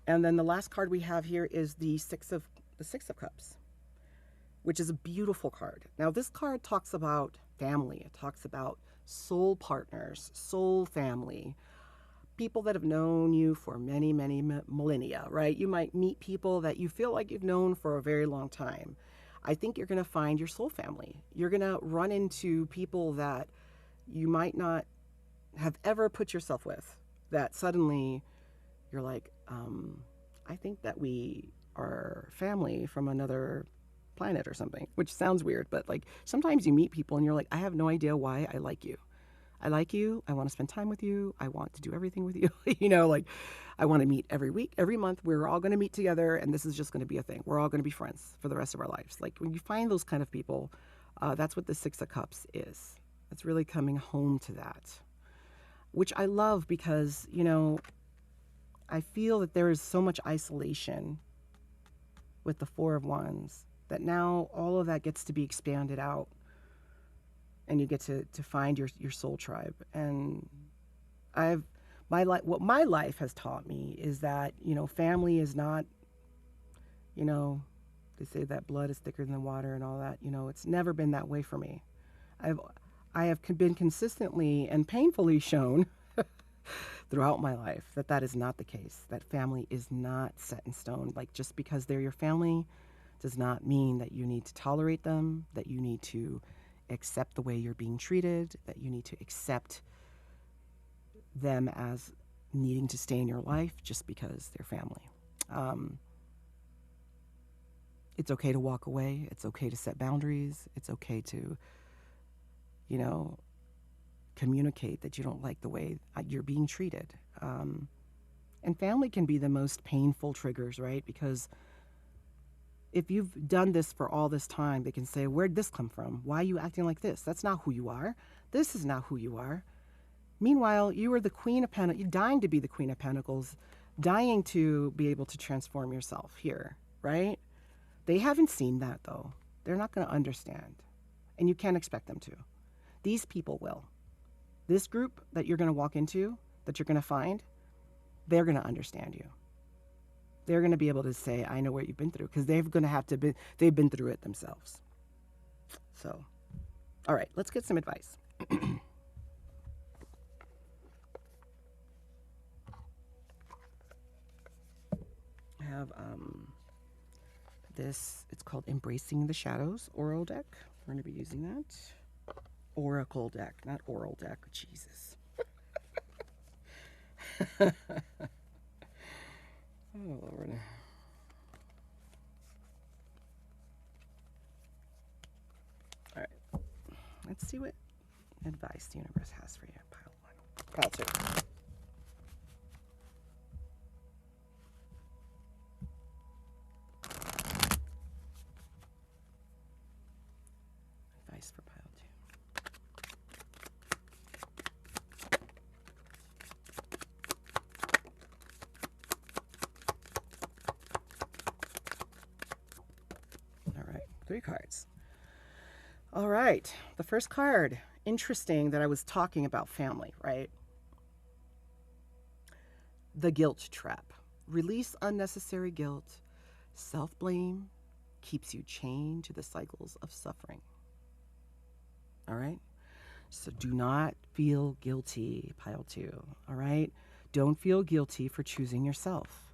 And then the last card we have here is the Six of Cups, which is a beautiful card. Now this card talks about family. It talks about soul partners, soul family, people that have known you for many, many millennia, right? You might meet people that you feel like you've known for a very long time. I think you're going to find your soul family. You're going to run into people that you might not have ever put yourself with, that suddenly you're like, I think that we are family from another planet or something, which sounds weird, but like sometimes you meet people and you're like, I have no idea why I like you. I like you. I want to spend time with you. I want to do everything with you. Like I want to meet every week, every month. We're all going to meet together and this is just going to be a thing. We're all going to be friends for the rest of our lives. Like when you find those kind of people, that's what the Six of Cups is. It's really coming home to that, which I love because, I feel that there is so much isolation with the Four of Wands that now all of that gets to be expanded out and you get to find your soul tribe. And what my life has taught me is that, family is not, they say that blood is thicker than water and all that, it's never been that way for me. I have been consistently and painfully shown throughout my life that is not the case, that family is not set in stone. Like just because they're your family does not mean that you need to tolerate them, that you need to accept the way you're being treated, that you need to accept them as needing to stay in your life just because they're family. It's okay to walk away. It's okay to set boundaries. It's okay to, communicate that you don't like the way you're being treated. And family can be the most painful triggers, right? Because if you've done this for all this time, they can say, where'd this come from? Why are you acting like this? That's not who you are. This is not who you are. Meanwhile, you are the Queen of Pentacles. You're dying to be the Queen of Pentacles, dying to be able to transform yourself here, right? They haven't seen that, though. They're not going to understand. And you can't expect them to. These people will. This group that you're going to walk into, that you're going to find, they're going to understand you. They're going to be able to say, I know what you've been through, because they've been through it themselves. So, all right, let's get some advice. I have this, it's called Embracing the Shadows Oral deck. We're going to be using that. Oracle deck, not oral deck. Jesus. Oh, Lord. Let's see what advice the universe has for you. Pile 1. Pile 2. Advice for pile 2. All right, 3 cards. All right, the first card. Interesting that I was talking about family, right? The guilt trap. Release unnecessary guilt. Self-blame keeps you chained to the cycles of suffering. All right? So do not feel guilty, pile 2. All right? Don't feel guilty for choosing yourself.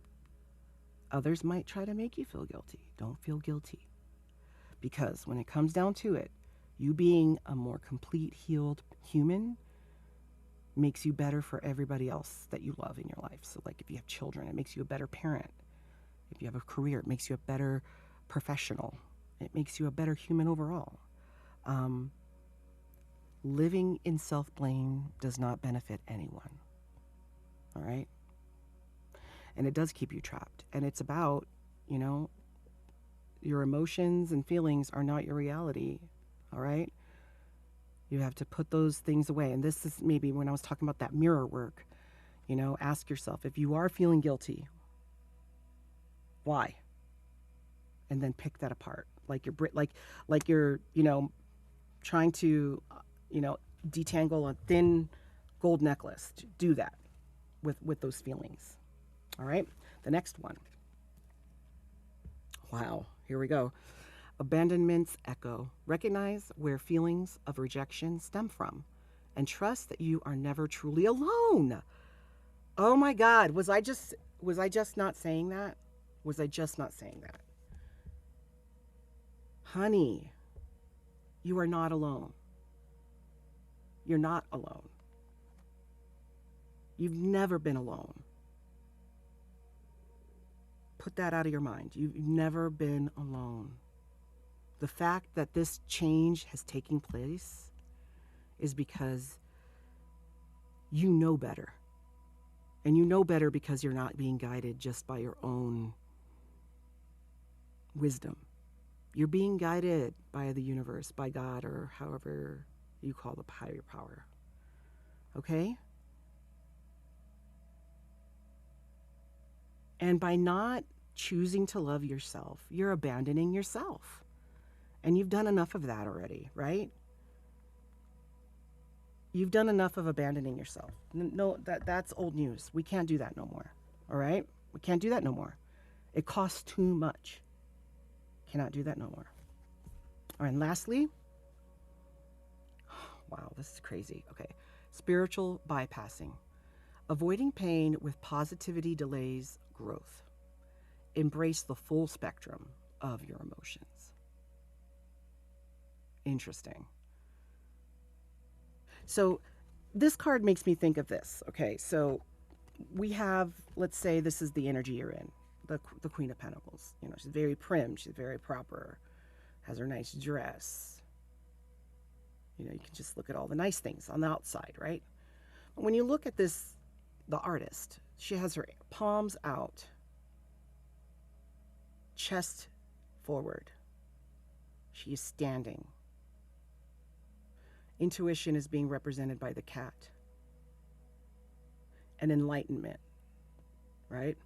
Others might try to make you feel guilty. Don't feel guilty. Because when it comes down to it, you being a more complete, healed human makes you better for everybody else that you love in your life. So like if you have children, it makes you a better parent. If you have a career, it makes you a better professional. It makes you a better human overall. Living in self-blame does not benefit anyone. All right? And it does keep you trapped. And it's about, your emotions and feelings are not your reality. All right? You have to put those things away. And this is maybe when I was talking about that mirror work, ask yourself, if you are feeling guilty, why? And then pick that apart. Like you're trying to, detangle a thin gold necklace. Do that with those feelings. All right? The next one. Wow, here we go. Abandonment's echo. Recognize where feelings of rejection stem from and trust that you are never truly alone. Oh my God, was I just not saying that? Was I just not saying that? Honey, you are not alone. You're not alone. You've never been alone. Put that out of your mind. You've never been alone. The fact that this change has taken place is because you know better. And you know better because you're not being guided just by your own wisdom. You're being guided by the universe, by God, or however you call the higher power. Okay? And by not choosing to love yourself, you're abandoning yourself. And you've done enough of that already, right? You've done enough of abandoning yourself. No, that's old news. We can't do that no more. All right? We can't do that no more. It costs too much. Cannot do that no more. All right, and lastly, wow, this is crazy. Okay, spiritual bypassing. Avoiding pain with positivity delays growth. Embrace the full spectrum of your emotions. Interesting. So this card makes me think of this. Okay, so we have, let's say this is the energy you're in, the Queen of Pentacles. She's very prim, she's very proper, has her nice dress. You can just look at all the nice things on the outside, right? But when you look at this, the artist, she has her palms out, chest forward. She is standing. Intuition is being represented by the cat. And enlightenment, right?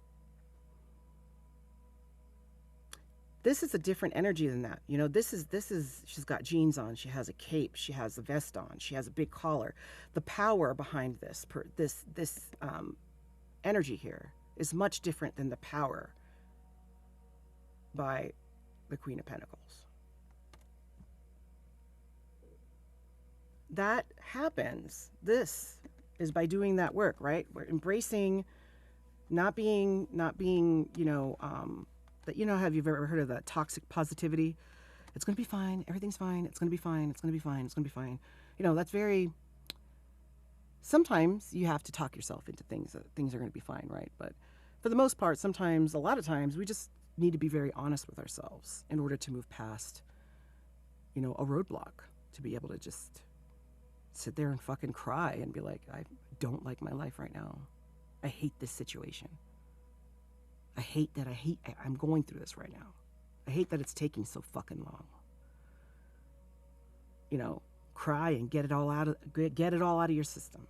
This is a different energy than that. This is, she's got jeans on, she has a cape, she has a vest on, she has a big collar. The power behind this energy here is much different than the power by the Queen of Pentacles. That happens. This is by doing that work, right? We're embracing not being, have you ever heard of that toxic positivity? It's going to be fine. Everything's fine. It's going to be fine. It's going to be fine. It's going to be fine. That's very, sometimes you have to talk yourself into things that things are going to be fine, right? But for the most part, a lot of times, we just need to be very honest with ourselves in order to move past, a roadblock to be able to just sit there and fucking cry and be like, I don't like my life right now. I hate this situation. I'm going through this right now. I hate that it's taking so fucking long. You know, cry and get it all out of your system.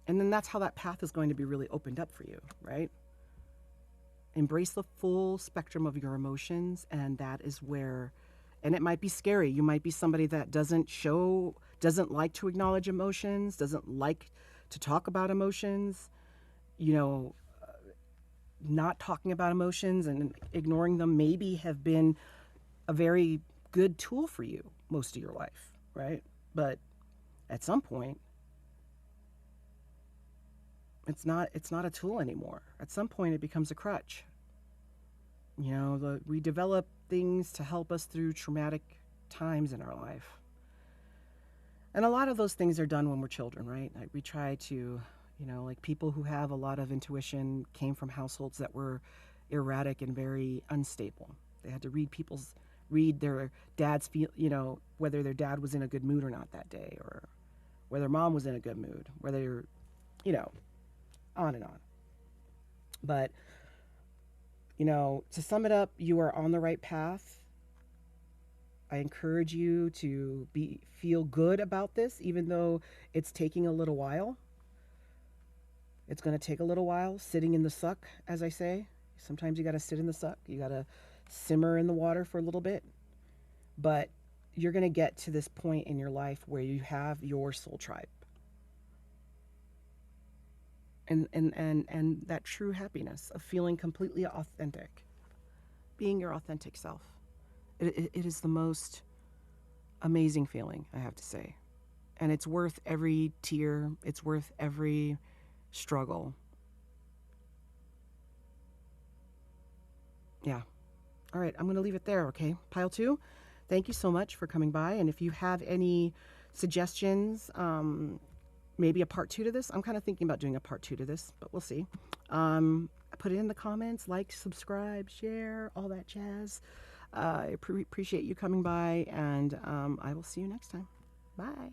And then that's how that path is going to be really opened up for you, right? Embrace the full spectrum of your emotions, and that is where, and it might be scary. You might be somebody that doesn't like to acknowledge emotions, doesn't like to talk about emotions, you know, not talking about emotions and ignoring them maybe have been a very good tool for you most of your life, right? But at some point, it's not a tool anymore. At some point, it becomes a crutch. You know, we develop things to help us through traumatic times in our life. And a lot of those things are done when we're children, right? Like we try to, you know, like people who have a lot of intuition came from households that were erratic and very unstable. They had to read their dad's you know, whether their dad was in a good mood or not that day, or whether mom was in a good mood, whether, you know, on and on. But, you know, to sum it up, you are on the right path. I encourage you to feel good about this, even though it's taking a little while. It's going to take a little while sitting in the suck, as I say. Sometimes you got to sit in the suck. You got to simmer in the water for a little bit. But you're going to get to this point in your life where you have your soul tribe. And that true happiness of feeling completely authentic, being your authentic self. It is the most amazing feeling, I have to say. And it's worth every tear. It's worth every struggle. Yeah. All right, I'm going to leave it there, okay? Pile 2, thank you so much for coming by. And if you have any suggestions, maybe a part 2 to this. I'm kind of thinking about doing a part 2 to this, but we'll see. Put it in the comments, like, subscribe, share, all that jazz. I appreciate you coming by, and I will see you next time. Bye.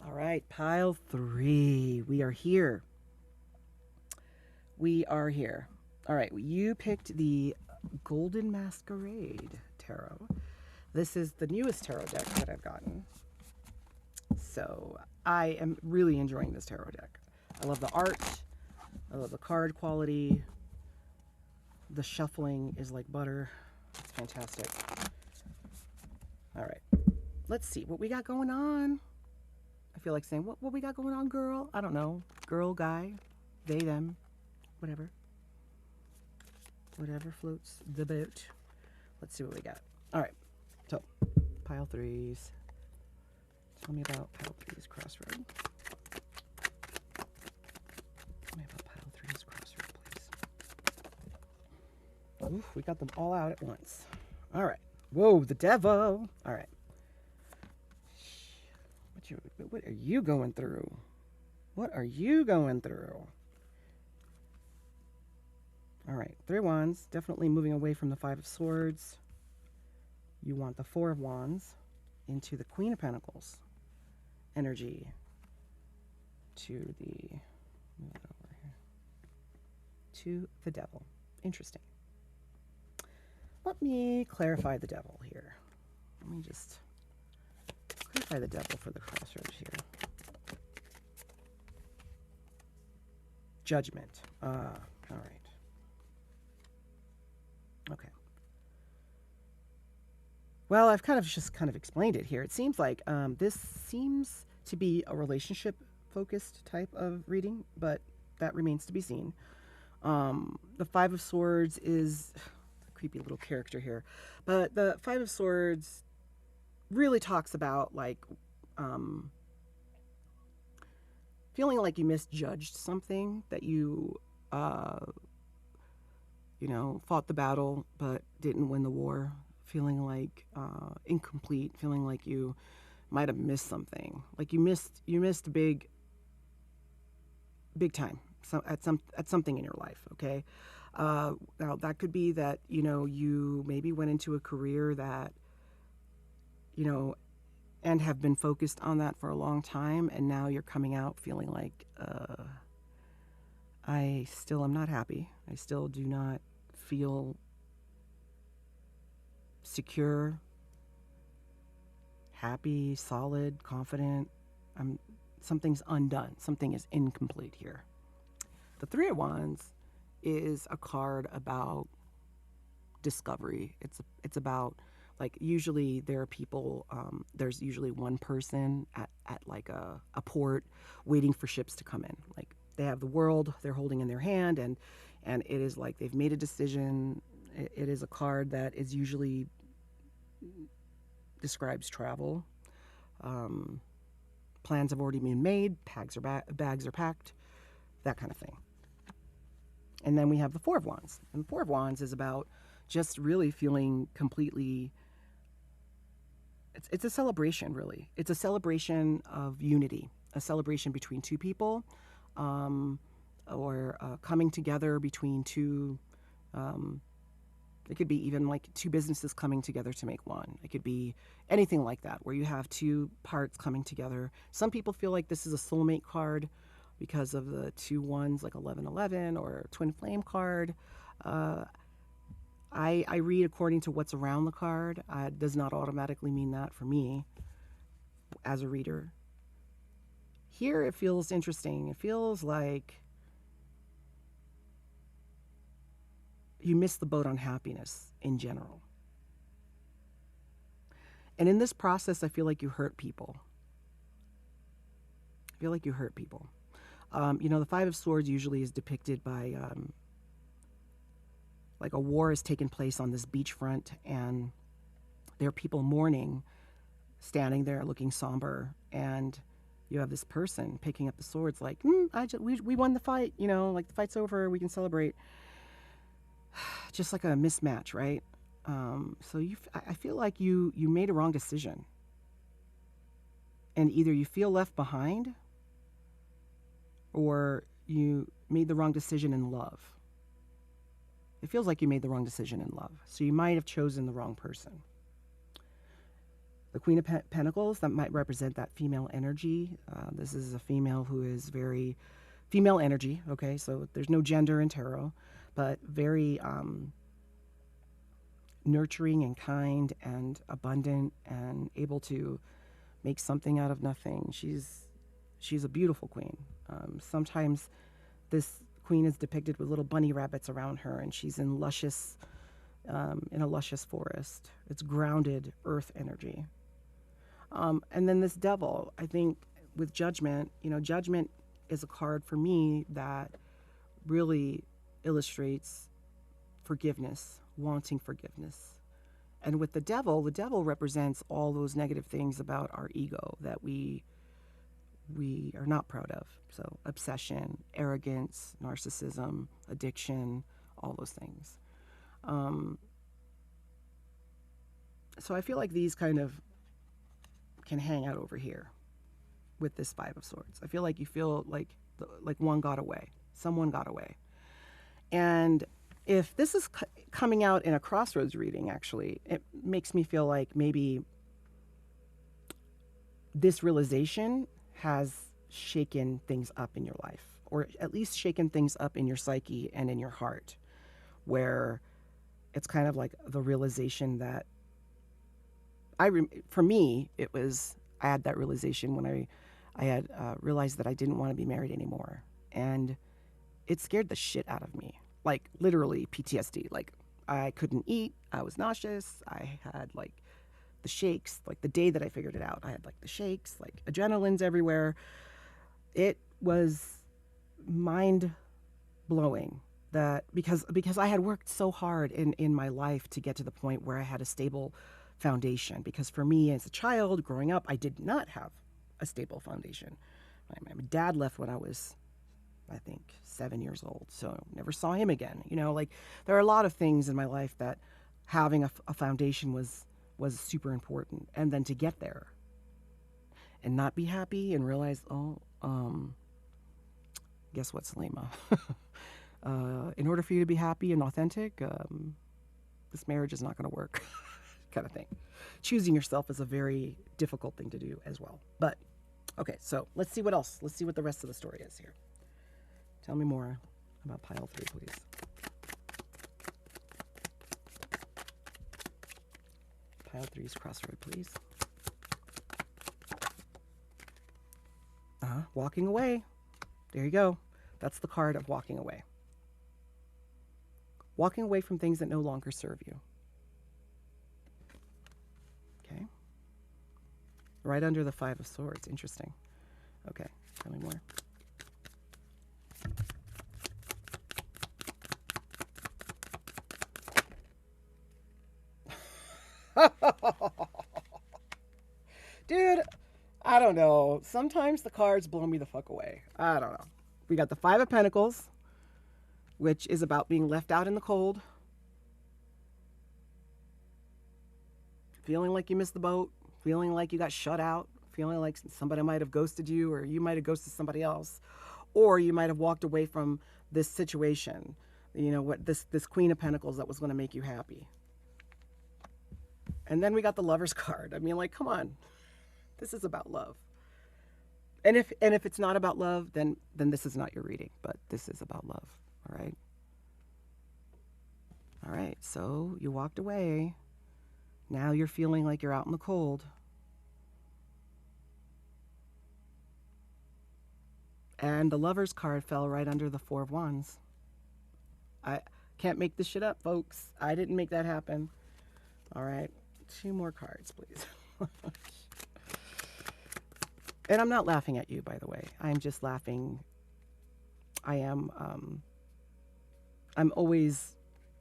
All right, pile 3. We are here. We are here. All right, you picked the Golden Masquerade Tarot. This is the newest tarot deck that I've gotten. So I am really enjoying this tarot deck. I love the art. I love the card quality. The shuffling is like butter. It's fantastic. All right, let's see what we got going on. I feel like saying, what we got going on, girl? I don't know. Girl, guy, they, them, whatever. Whatever floats the boat. Let's see what we got. All right, so pile 3s. Tell me about pile 3's crossroad. Tell me about pile 3's crossroad, please. Oof, we got them all out at once. All right. Whoa, the devil. All right. What are you going through? What are you going through? All right, 3 of Wands. Definitely moving away from the 5 of Swords. You want the 4 of Wands into the Queen of Pentacles energy to the, move it over here, to the Devil. Interesting. Let me clarify the Devil here. Let me just clarify the Devil for the crossroads here. Judgment. All right. Okay. Well, I've kind of explained it here. It seems like this seems to be a relationship focused type of reading, but that remains to be seen. The Five of Swords is a creepy little character here, but the Five of Swords really talks about like um, feeling like you misjudged something, that uh, fought the battle but didn't win the war, feeling like incomplete, feeling like you might have missed something, like you missed big time, at something in your life. Okay, now that could be that you maybe went into a career that you know and have been focused on that for a long time, and now you're coming out feeling like I still am not happy. I still do not feel secure, happy, solid, confident. I'm Something's undone. Something is incomplete here. The Three of Wands is a card about discovery. It's about, like, usually there are people. There's usually one person at like a port waiting for ships to come in. Like, they have the world they're holding in their hand, and it is like they've made a decision. It is a card that is usually describes travel. Plans have already been made. Bags are packed. That kind of thing. And then we have the Four of Wands. And the Four of Wands is about just really feeling completely. It's a celebration, really. It's a celebration of unity, a celebration between two people, or coming together between two. It could be even like two businesses coming together to make one. It could be anything like that, where you have two parts coming together. Some people feel like this is a soulmate card because of the two ones, like 1111 or twin flame card. I read according to what's around the card. It does not automatically mean that for me as a reader. Here it feels interesting. It feels like you miss the boat on happiness in general. And in this process, I feel like you hurt people. The Five of Swords usually is depicted by like a war has taken place on this beachfront, and there are people mourning, standing there looking somber, and you have this person picking up the swords like, we won the fight, like the fight's over, we can celebrate. Just like a mismatch, right? So I feel like you made a wrong decision, and either you feel left behind, or you made the wrong decision in love. It feels like you made the wrong decision in love, so you might have chosen the wrong person. The Queen of Pentacles, that might represent that female energy. This is a female who is very female energy. Okay, so there's no gender in tarot, but very nurturing and kind and abundant and able to make something out of nothing. She's a beautiful queen. Sometimes this queen is depicted with little bunny rabbits around her, and she's in a luscious forest. It's grounded earth energy. And then this Devil, I think, with Judgment. Judgment is a card for me that really illustrates forgiveness, wanting forgiveness. And with the Devil represents all those negative things about our ego that we are not proud of. So obsession, arrogance, narcissism, addiction, all those things. So I feel like these kind of can hang out over here with this Five of Swords. I feel like you feel like one got away. Someone got away. And if this is coming out in a crossroads reading, actually, it makes me feel like maybe this realization has shaken things up in your life, or at least shaken things up in your psyche and in your heart, where it's kind of like the realization that for me, it was, I had that realization when I had realized that I didn't want to be married anymore. And it scared the shit out of me. Like, literally PTSD. Like, I couldn't eat. I was nauseous. I had like the shakes. Like the day that I figured it out, I had like the shakes, like adrenaline's everywhere. It was mind blowing that because I had worked so hard in my life to get to the point where I had a stable foundation. Because for me as a child growing up, I did not have a stable foundation. My dad left when I was, I think, 7 years old, so never saw him again. You know, like there are a lot of things in my life that having a foundation was super important. And then to get there and not be happy and realize, oh, guess what, Salima? In order for you to be happy and authentic, this marriage is not going to work, kind of thing. Choosing yourself is a very difficult thing to do as well. But okay, so let's see what else. Let's see what the rest of the story is here. Tell me more about pile 3, please. Pile 3's crossroad, please. Walking away. There you go. That's the card of walking away. Walking away from things that no longer serve you. Okay. Right under the 5 of Swords. Interesting. Okay. Tell me more. Dude, I don't know. Sometimes the cards blow me the fuck away. I don't know. We got the 5 of Pentacles, which is about being left out in the cold. Feeling like you missed the boat. Feeling like you got shut out. Feeling like somebody might have ghosted you, or you might have ghosted somebody else. Or you might have walked away from this situation. You know, what this Queen of Pentacles that was going to make you happy. And then we got the Lover's card. I mean, like, come on. This is about love. And if it's not about love, then this is not your reading. But this is about love. All right? All right. So you walked away. Now you're feeling like you're out in the cold. And the Lover's card fell right under the 4 of Wands. I can't make this shit up, folks. I didn't make that happen. All right. 2 more cards, please. And I'm not laughing at you, by the way. I'm just laughing. I am, I'm always,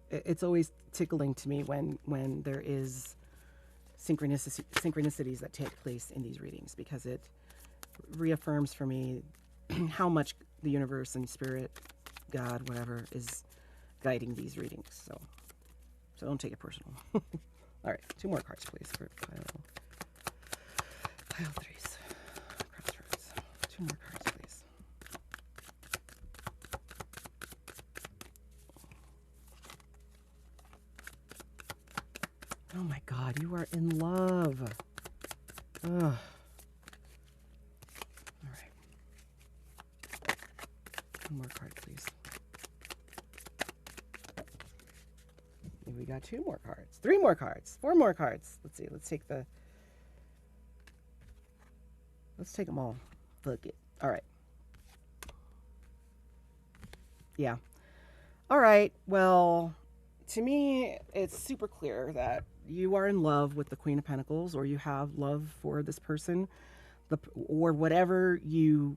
it's always tickling to me when there is synchronicities that take place in these readings, because it reaffirms for me how much the universe and spirit, God, whatever, is guiding these readings. So don't take it personal. All right, 2 more cards, please, for pile 3's crossroads. 2 more cards, please. Oh my God, you are in love. Ugh. All right. 1 more card, please. We got 2 more cards, 3 more cards, 4 more cards. Let's see. Let's take them all. Fuck it. All right. Yeah. All right. Well, to me, it's super clear that you are in love with the Queen of Pentacles, or you have love for this person, or whatever you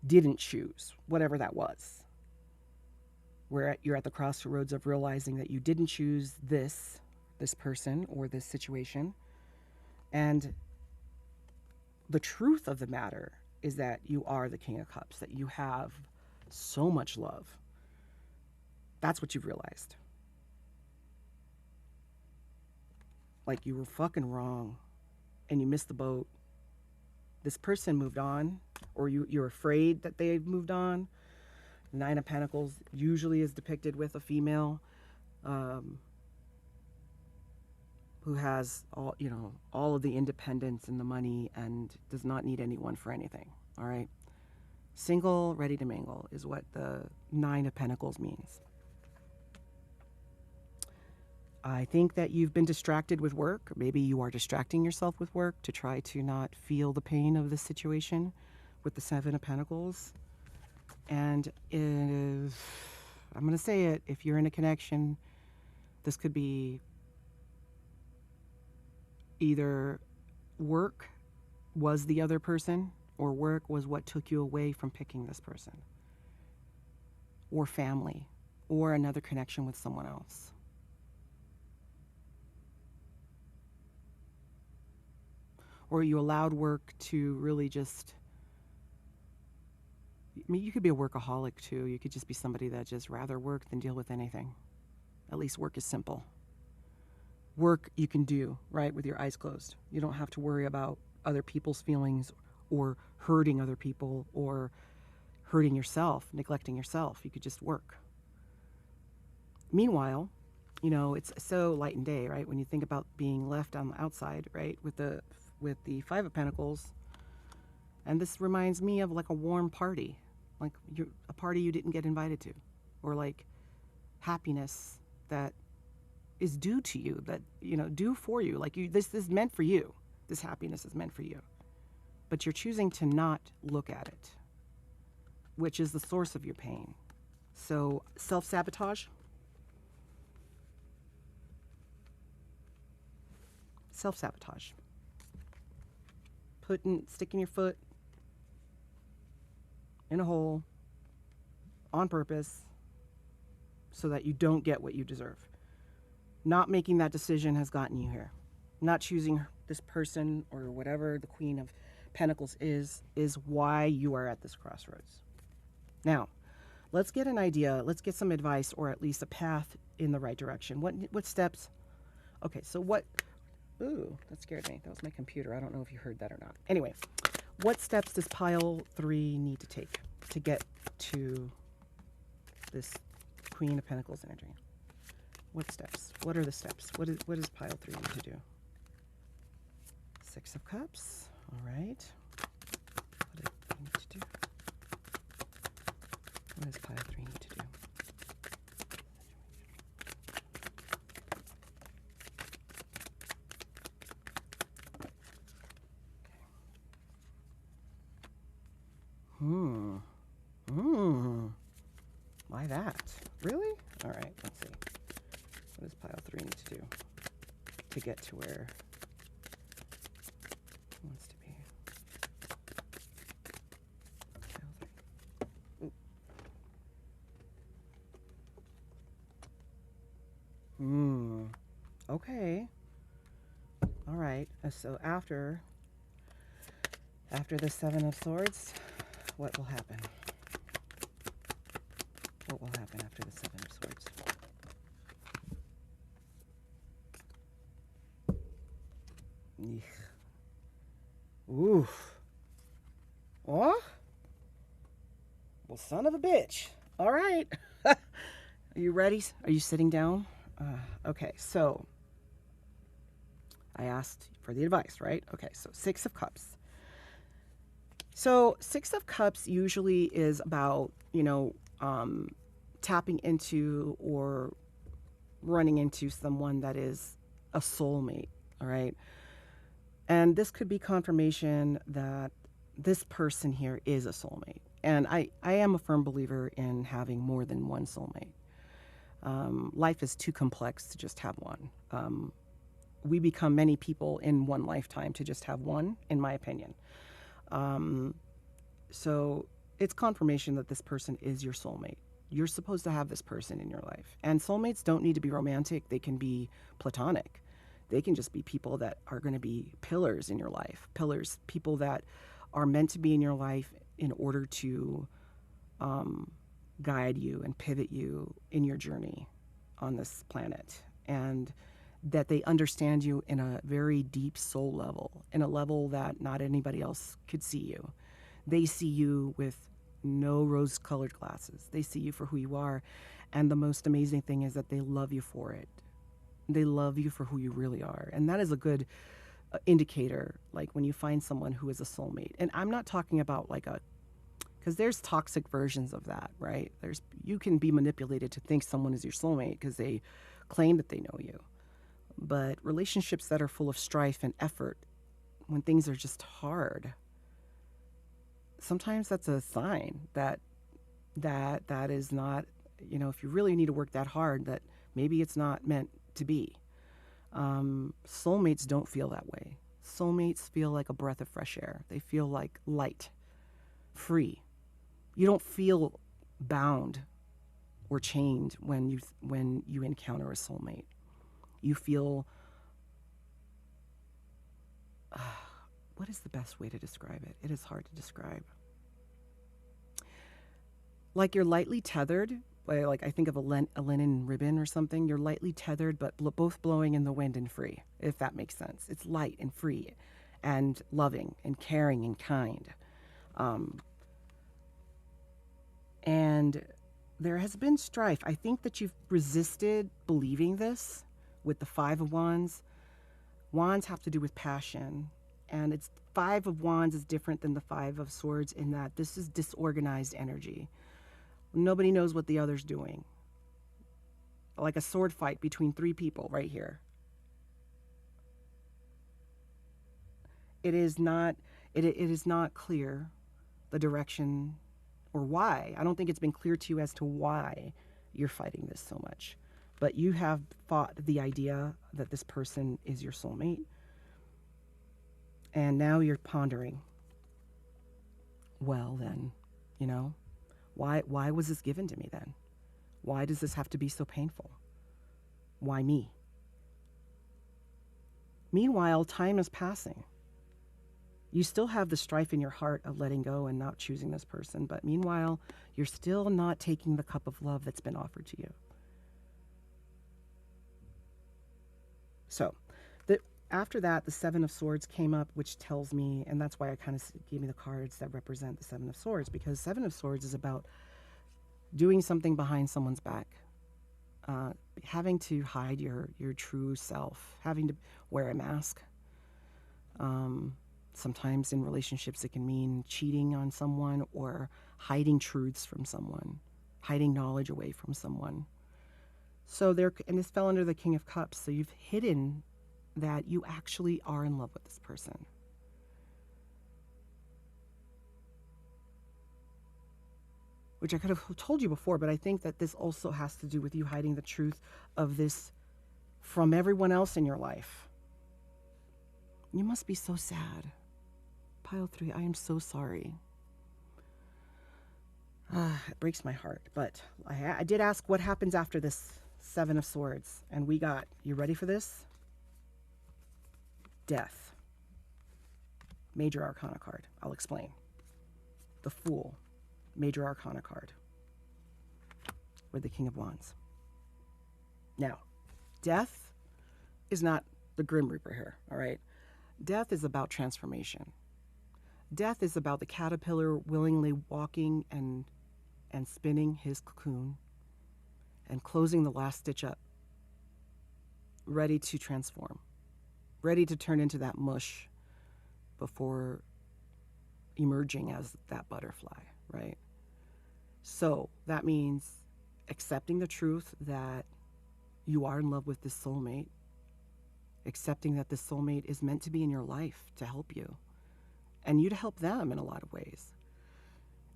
didn't choose, whatever that was. You're at the crossroads of realizing that you didn't choose this person or this situation. And the truth of the matter is that you are the King of Cups, that you have so much love. That's what you've realized. Like, you were fucking wrong and you missed the boat. This person moved on, or you're afraid that they've moved on. 9 of Pentacles usually is depicted with a female who has all of the independence and the money and does not need anyone for anything. All right, single, ready to mingle is what the 9 of Pentacles means. I think that you've been distracted with work. Maybe you are distracting yourself with work to try to not feel the pain of the situation with the 7 of Pentacles. And I'm going to say it, if you're in a connection This could be either work was the other person, or work was what took you away from picking this person, or family, or another connection with someone else. Or you allowed work to really just, I mean, you could be a workaholic too. You could just be somebody that just rather work than deal with anything. At least work is simple. Work you can do, right, with your eyes closed. You don't have to worry about other people's feelings or hurting other people or hurting yourself, neglecting yourself. You could just work. Meanwhile, you know, it's so light and day, right? When you think about being left on the outside, right, with the Five of Pentacles, and this reminds me of like a warm party, like a party you didn't get invited to, or like happiness that is due to you, that, you know, due for you. Like this is meant for you. This happiness is meant for you. But you're choosing to not look at it, which is the source of your pain. So self-sabotage. Self-sabotage. Sticking your foot in a hole on purpose so that you don't get what you deserve. Not making that decision has gotten you here. Not choosing this person or whatever the Queen of Pentacles is why you are at this crossroads. Now, let's get an idea. Let's get some advice, or at least a path in the right direction. What steps? Okay, so what? Ooh, that scared me. That was my computer. I don't know if you heard that or not. Anyway, what steps does pile 3 need to take to get to this Queen of Pentacles energy? What steps? What are the steps? What does pile 3 need to do? 6 of Cups. All right. What do they need to do? What does pile 3 need to do? Why that? Really? All right, let's see. What does pile 3 need to do to get to where it wants to be? Pile 3. Ooh. Okay. All right. So after the 7 of Swords, what will happen? What will happen after the 7 of Swords? Oof. Oh? Well, son of a bitch. All right. Are you ready? Are you sitting down? Okay, so I asked for the advice, right? Okay, so 6 of Cups. So 6 of Cups usually is about, you know, tapping into or running into someone that is a soulmate, all right? And this could be confirmation that this person here is a soulmate. And I am a firm believer in having more than one soulmate. Life is too complex to just have one. We become many people in one lifetime to just have one, in my opinion. So it's confirmation that this person is your soulmate. You're supposed to have this person in your life. And soulmates don't need to be romantic. They can be platonic. They can just be people that are going to be pillars in your life. Pillars, people that are meant to be in your life in order to guide you and pivot you in your journey on this planet. And that they understand you in a very deep soul level, in a level that not anybody else could see you. They see you with no rose-colored glasses. They see you for who you are. And the most amazing thing is that they love you for it. They love you for who you really are. And that is a good indicator, like when you find someone who is a soulmate. And I'm not talking about like because there's toxic versions of that, right? You can be manipulated to think someone is your soulmate because they claim that they know you. But relationships that are full of strife and effort, when things are just hard, sometimes that's a sign that is not, you know, if you really need to work that hard, that Maybe it's not meant to be. Soulmates don't feel that way. Soulmates feel like a breath of fresh air. They feel like light, free. You don't feel bound or chained when you encounter a soulmate. You feel what is the best way to describe it? It is hard to describe. Like you're lightly tethered, like I think of a linen ribbon or something. You're lightly tethered, but both blowing in the wind and free, if that makes sense. It's light and free and loving and caring and kind. And there has been strife. I think that you've resisted believing this with the Five of Wands. Wands have to do with passion. And it's Five of Wands is different than the Five of Swords in that this is disorganized energy. Nobody knows what the other's doing. Like a sword fight between three people right here. It is not clear the direction or why. I don't think it's been clear to you as to why you're fighting this so much. But you have fought the idea that this person is your soulmate. And now you're pondering, well then, why was this given to me then? Why does this have to be so painful? Why me? Meanwhile, time is passing. You still have the strife in your heart of letting go and not choosing this person, but meanwhile, you're still not taking the cup of love that's been offered to you. So, after that, the Seven of Swords came up, which tells me, and that's why I kind of gave me the cards that represent the Seven of Swords, because Seven of Swords is about doing something behind someone's back, having to hide your true self, having to wear a mask. Sometimes in relationships, it can mean cheating on someone or hiding truths from someone, hiding knowledge away from someone. So and this fell under the King of Cups. So you've hidden that you actually are in love with this person. Which I could have told you before, but I think that this also has to do with you hiding the truth of this from everyone else in your life. You must be so sad. Pile 3, I am so sorry. It breaks my heart, but I did ask what happens after this Seven of Swords, and we got, you ready for this? Death. Major Arcana card. I'll explain. The Fool. Major Arcana card. With the King of Wands. Now, death is not the Grim Reaper here, all right? Death is about transformation. Death is about the caterpillar willingly walking and spinning his cocoon and closing the last stitch up, ready to transform, ready to turn into that mush before emerging as that butterfly, right? So that means accepting the truth that you are in love with this soulmate, accepting that this soulmate is meant to be in your life to help you, and you to help them in a lot of ways.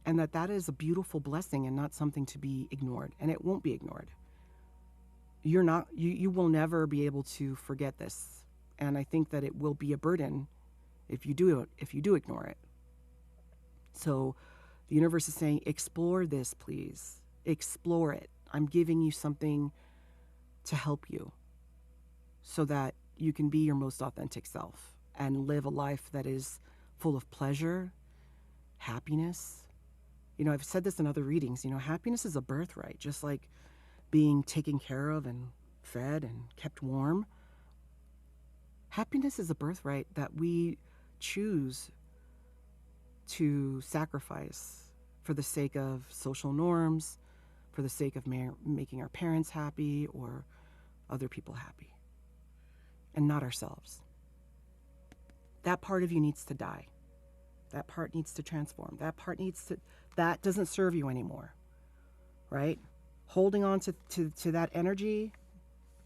And that is a beautiful blessing and not something to be ignored. And it won't be ignored. You will never be able to forget this. And I think that it will be a burden if you do ignore it. So the universe is saying, explore this, please. Explore it. I'm giving you something to help you so that you can be your most authentic self and live a life that is full of pleasure, happiness. I've said this in other readings, happiness is a birthright, just like being taken care of and fed and kept warm. Happiness is a birthright that we choose to sacrifice for the sake of social norms, for the sake of making our parents happy or other people happy, and not ourselves. That part of you needs to die. That part needs to transform. That doesn't serve you anymore, right? Holding on to that energy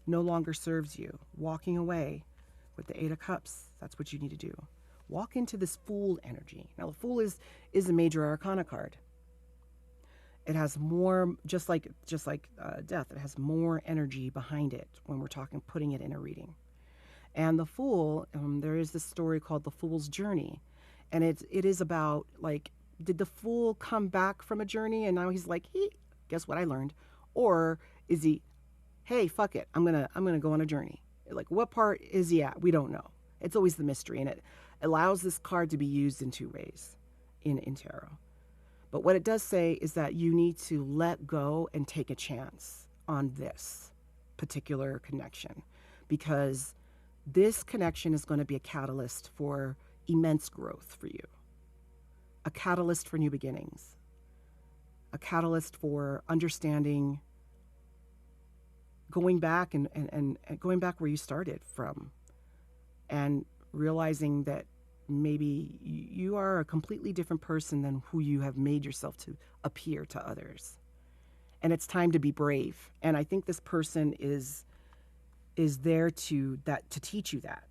no longer serves you. Walking away with the Eight of Cups, that's what you need to do. Walk into this Fool energy. Now, the Fool is a major arcana card. It has more, just like death. It has more energy behind it when we're talking putting it in a reading. And the Fool, there is this story called The Fool's Journey, and it is about like, did the fool come back from a journey and now he's like, he, guess what I learned, or is he, hey, fuck it, I'm gonna go on a journey. Like, what part is he at? We don't know. It's always the mystery, and it allows this card to be used in two ways in tarot. But what it does say is that you need to let go and take a chance on this particular connection, because this connection is going to be a catalyst for immense growth for you, a catalyst for new beginnings, a catalyst for understanding, going back and going back where you started from, and realizing that maybe you are a completely different person than who you have made yourself to appear to others. And it's time to be brave. And I think this person is there to teach you that.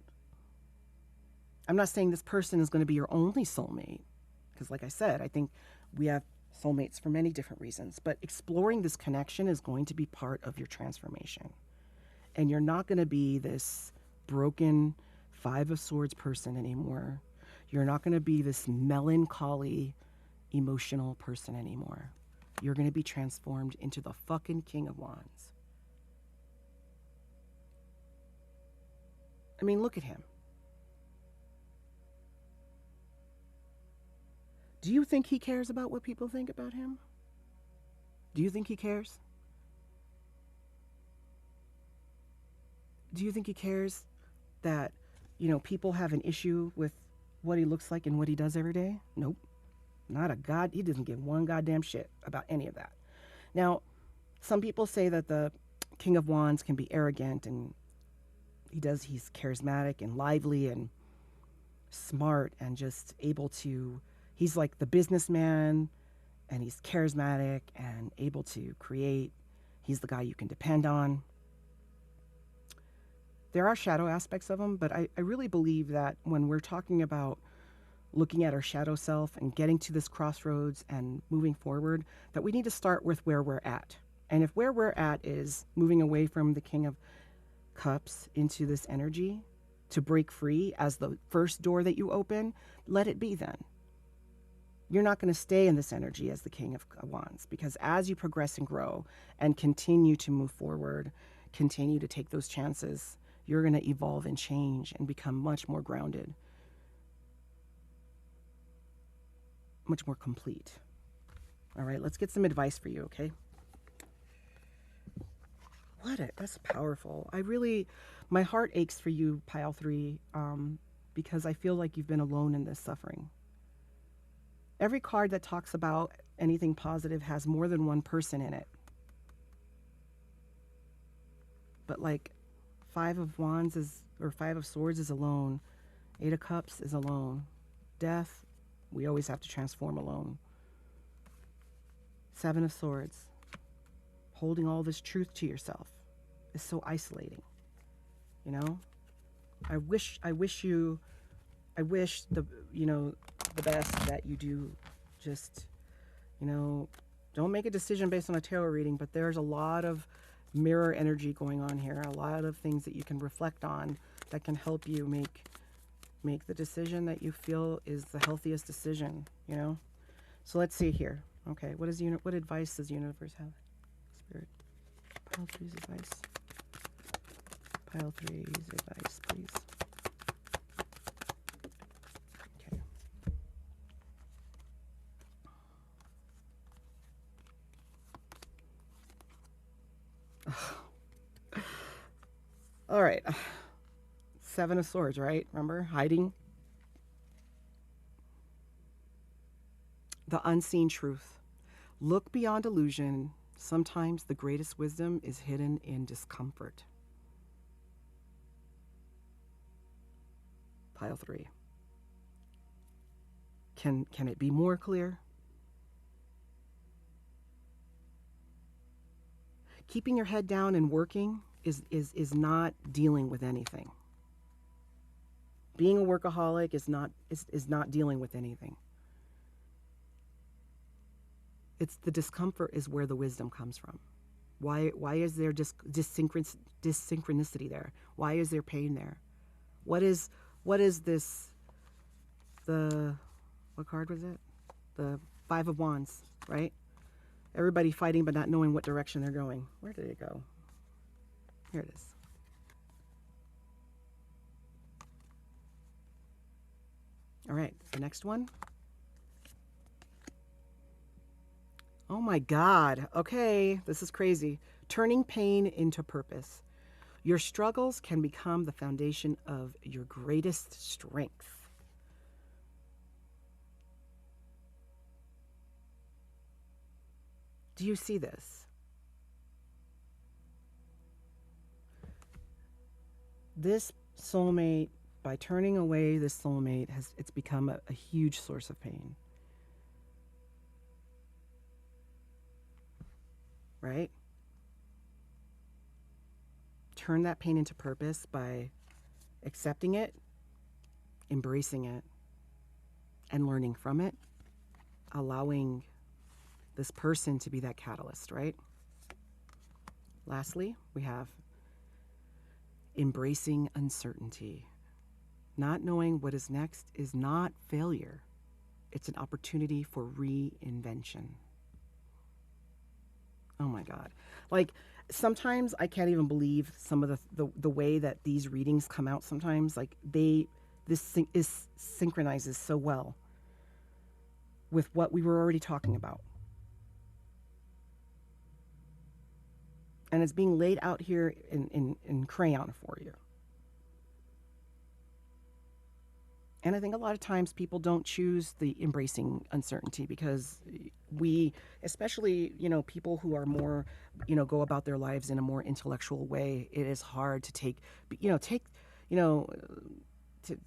I'm not saying this person is going to be your only soulmate, because like I said, I think we have soulmates for many different reasons, but exploring this connection is going to be part of your transformation. And you're not going to be this broken Five of Swords person anymore. You're not going to be this melancholy, emotional person anymore. You're going to be transformed into the fucking King of Wands. I mean, look at him. Do you think he cares about what people think about him? Do you think he cares? Do you think he cares that, people have an issue with what he looks like and what he does every day? Nope. Not a god. He doesn't give one goddamn shit about any of that. Now, some people say that the King of Wands can be arrogant, and he's charismatic and lively and smart and just able to, he's like the businessman, and he's charismatic and able to create. He's the guy you can depend on. There are shadow aspects of him, but I really believe that when we're talking about looking at our shadow self and getting to this crossroads and moving forward, that we need to start with where we're at. And if where we're at is moving away from the King of Cups into this energy to break free as the first door that you open, let it be then. You're not going to stay in this energy as the King of Wands, because as you progress and grow and continue to move forward, continue to take those chances, you're going to evolve and change and become much more grounded, much more complete. All right, let's get some advice for you, okay? That's powerful. My heart aches for you, Pile 3, because I feel like you've been alone in this suffering. Every card that talks about anything positive has more than one person in it. But like Five of Swords is alone. Eight of Cups is alone. Death, we always have to transform alone. Seven of Swords, holding all this truth to yourself is so isolating. I wish the best, that you do just, don't make a decision based on a tarot reading, but there's a lot of mirror energy going on here, a lot of things that you can reflect on that can help you make the decision that you feel is the healthiest decision, So let's see here. Okay, what advice does the universe have? Spirit. Pile 3's advice. Pile 3's advice, please. Okay. All right. Seven of Swords, right? Remember? Hiding. The unseen truth. Look beyond illusion. Sometimes the greatest wisdom is hidden in discomfort. Pile 3. Can it be more clear? Keeping your head down and working is not dealing with anything. Being a workaholic is not dealing with anything. It's the discomfort is where the wisdom comes from. Why is there dysynchronicity there? Why is there pain there? What is this? What card was it? The Five of Wands, right? Everybody fighting but not knowing what direction they're going. Where did it go? Here it is. All right, the next one. Oh my God. Okay, this is crazy. Turning pain into purpose. Your struggles can become the foundation of your greatest strength. Do you see this? This soulmate, by turning away this soulmate, it's become a huge source of pain. Right? Turn that pain into purpose by accepting it, embracing it, and learning from it, allowing this person to be that catalyst, right? Lastly, we have embracing uncertainty. Not knowing what is next is not failure. It's an opportunity for reinvention. Oh my God. Like, sometimes I can't even believe some of the way that these readings come out sometimes. Like, this synchronizes so well with what we were already talking about. And it's being laid out here in crayon for you. And I think a lot of times people don't choose the embracing uncertainty because we, especially, people who are more, go about their lives in a more intellectual way, it is hard to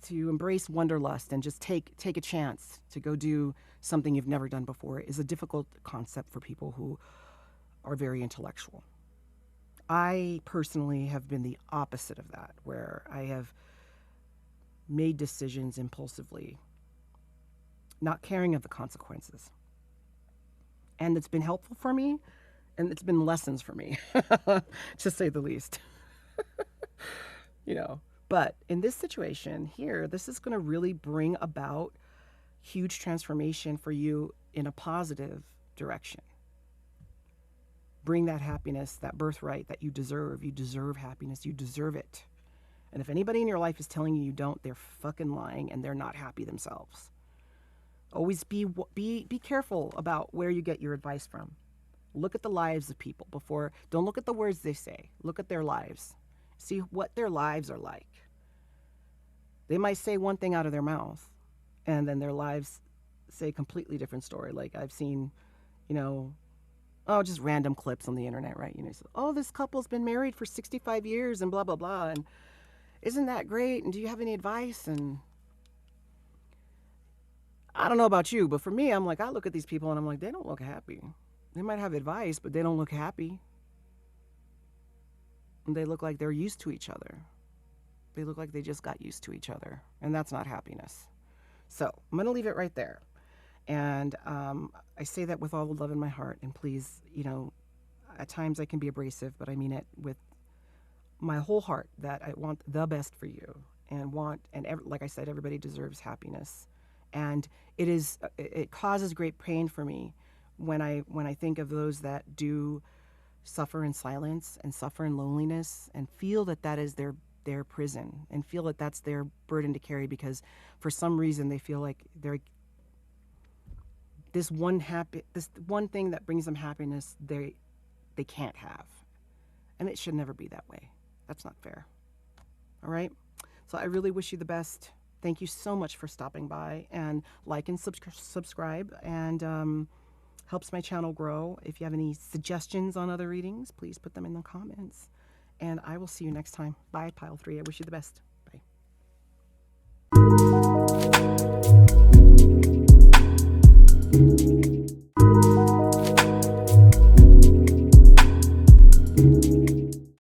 to embrace wanderlust and just take a chance to go do something you've never done before is a difficult concept for people who are very intellectual. I personally have been the opposite of that, where I have made decisions impulsively, not caring of the consequences. And it's been helpful for me, and it's been lessons for me, to say the least. But in this situation here, this is going to really bring about huge transformation for you in a positive direction. Bring that happiness, that birthright that you deserve. You deserve happiness. You deserve it. And if anybody in your life is telling you you don't, they're fucking lying and they're not happy themselves. Always be careful about where you get your advice from. Look at the lives of people before. Don't look at the words they say. Look at their lives. See what their lives are like. They might say one thing out of their mouth and then their lives say a completely different story. Like I've seen, just random clips on the internet, right? This couple's been married for 65 years and blah, blah, blah. And isn't that great? And do you have any advice? And I don't know about you, but for me, I'm like, I look at these people and I'm like, they don't look happy. They might have advice, but they don't look happy. And they look like they're used to each other. They look like they just got used to each other. And that's not happiness. So I'm going to leave it right there. And I say that with all the love in my heart. And please, at times I can be abrasive, but I mean it with my whole heart, that I want the best for you like I said, everybody deserves happiness. And it causes great pain for me when I think of those that do suffer in silence and suffer in loneliness and feel that is their prison and feel that that's their burden to carry because for some reason they feel like they're this one thing that brings them happiness they can't have. And it should never be that way. That's not fair. All right? So I really wish you the best. Thank you so much for stopping by, and like and subscribe, and helps my channel grow. If you have any suggestions on other readings, please put them in the comments. And I will see you next time. Bye, Pile 3. I wish you the best. Bye.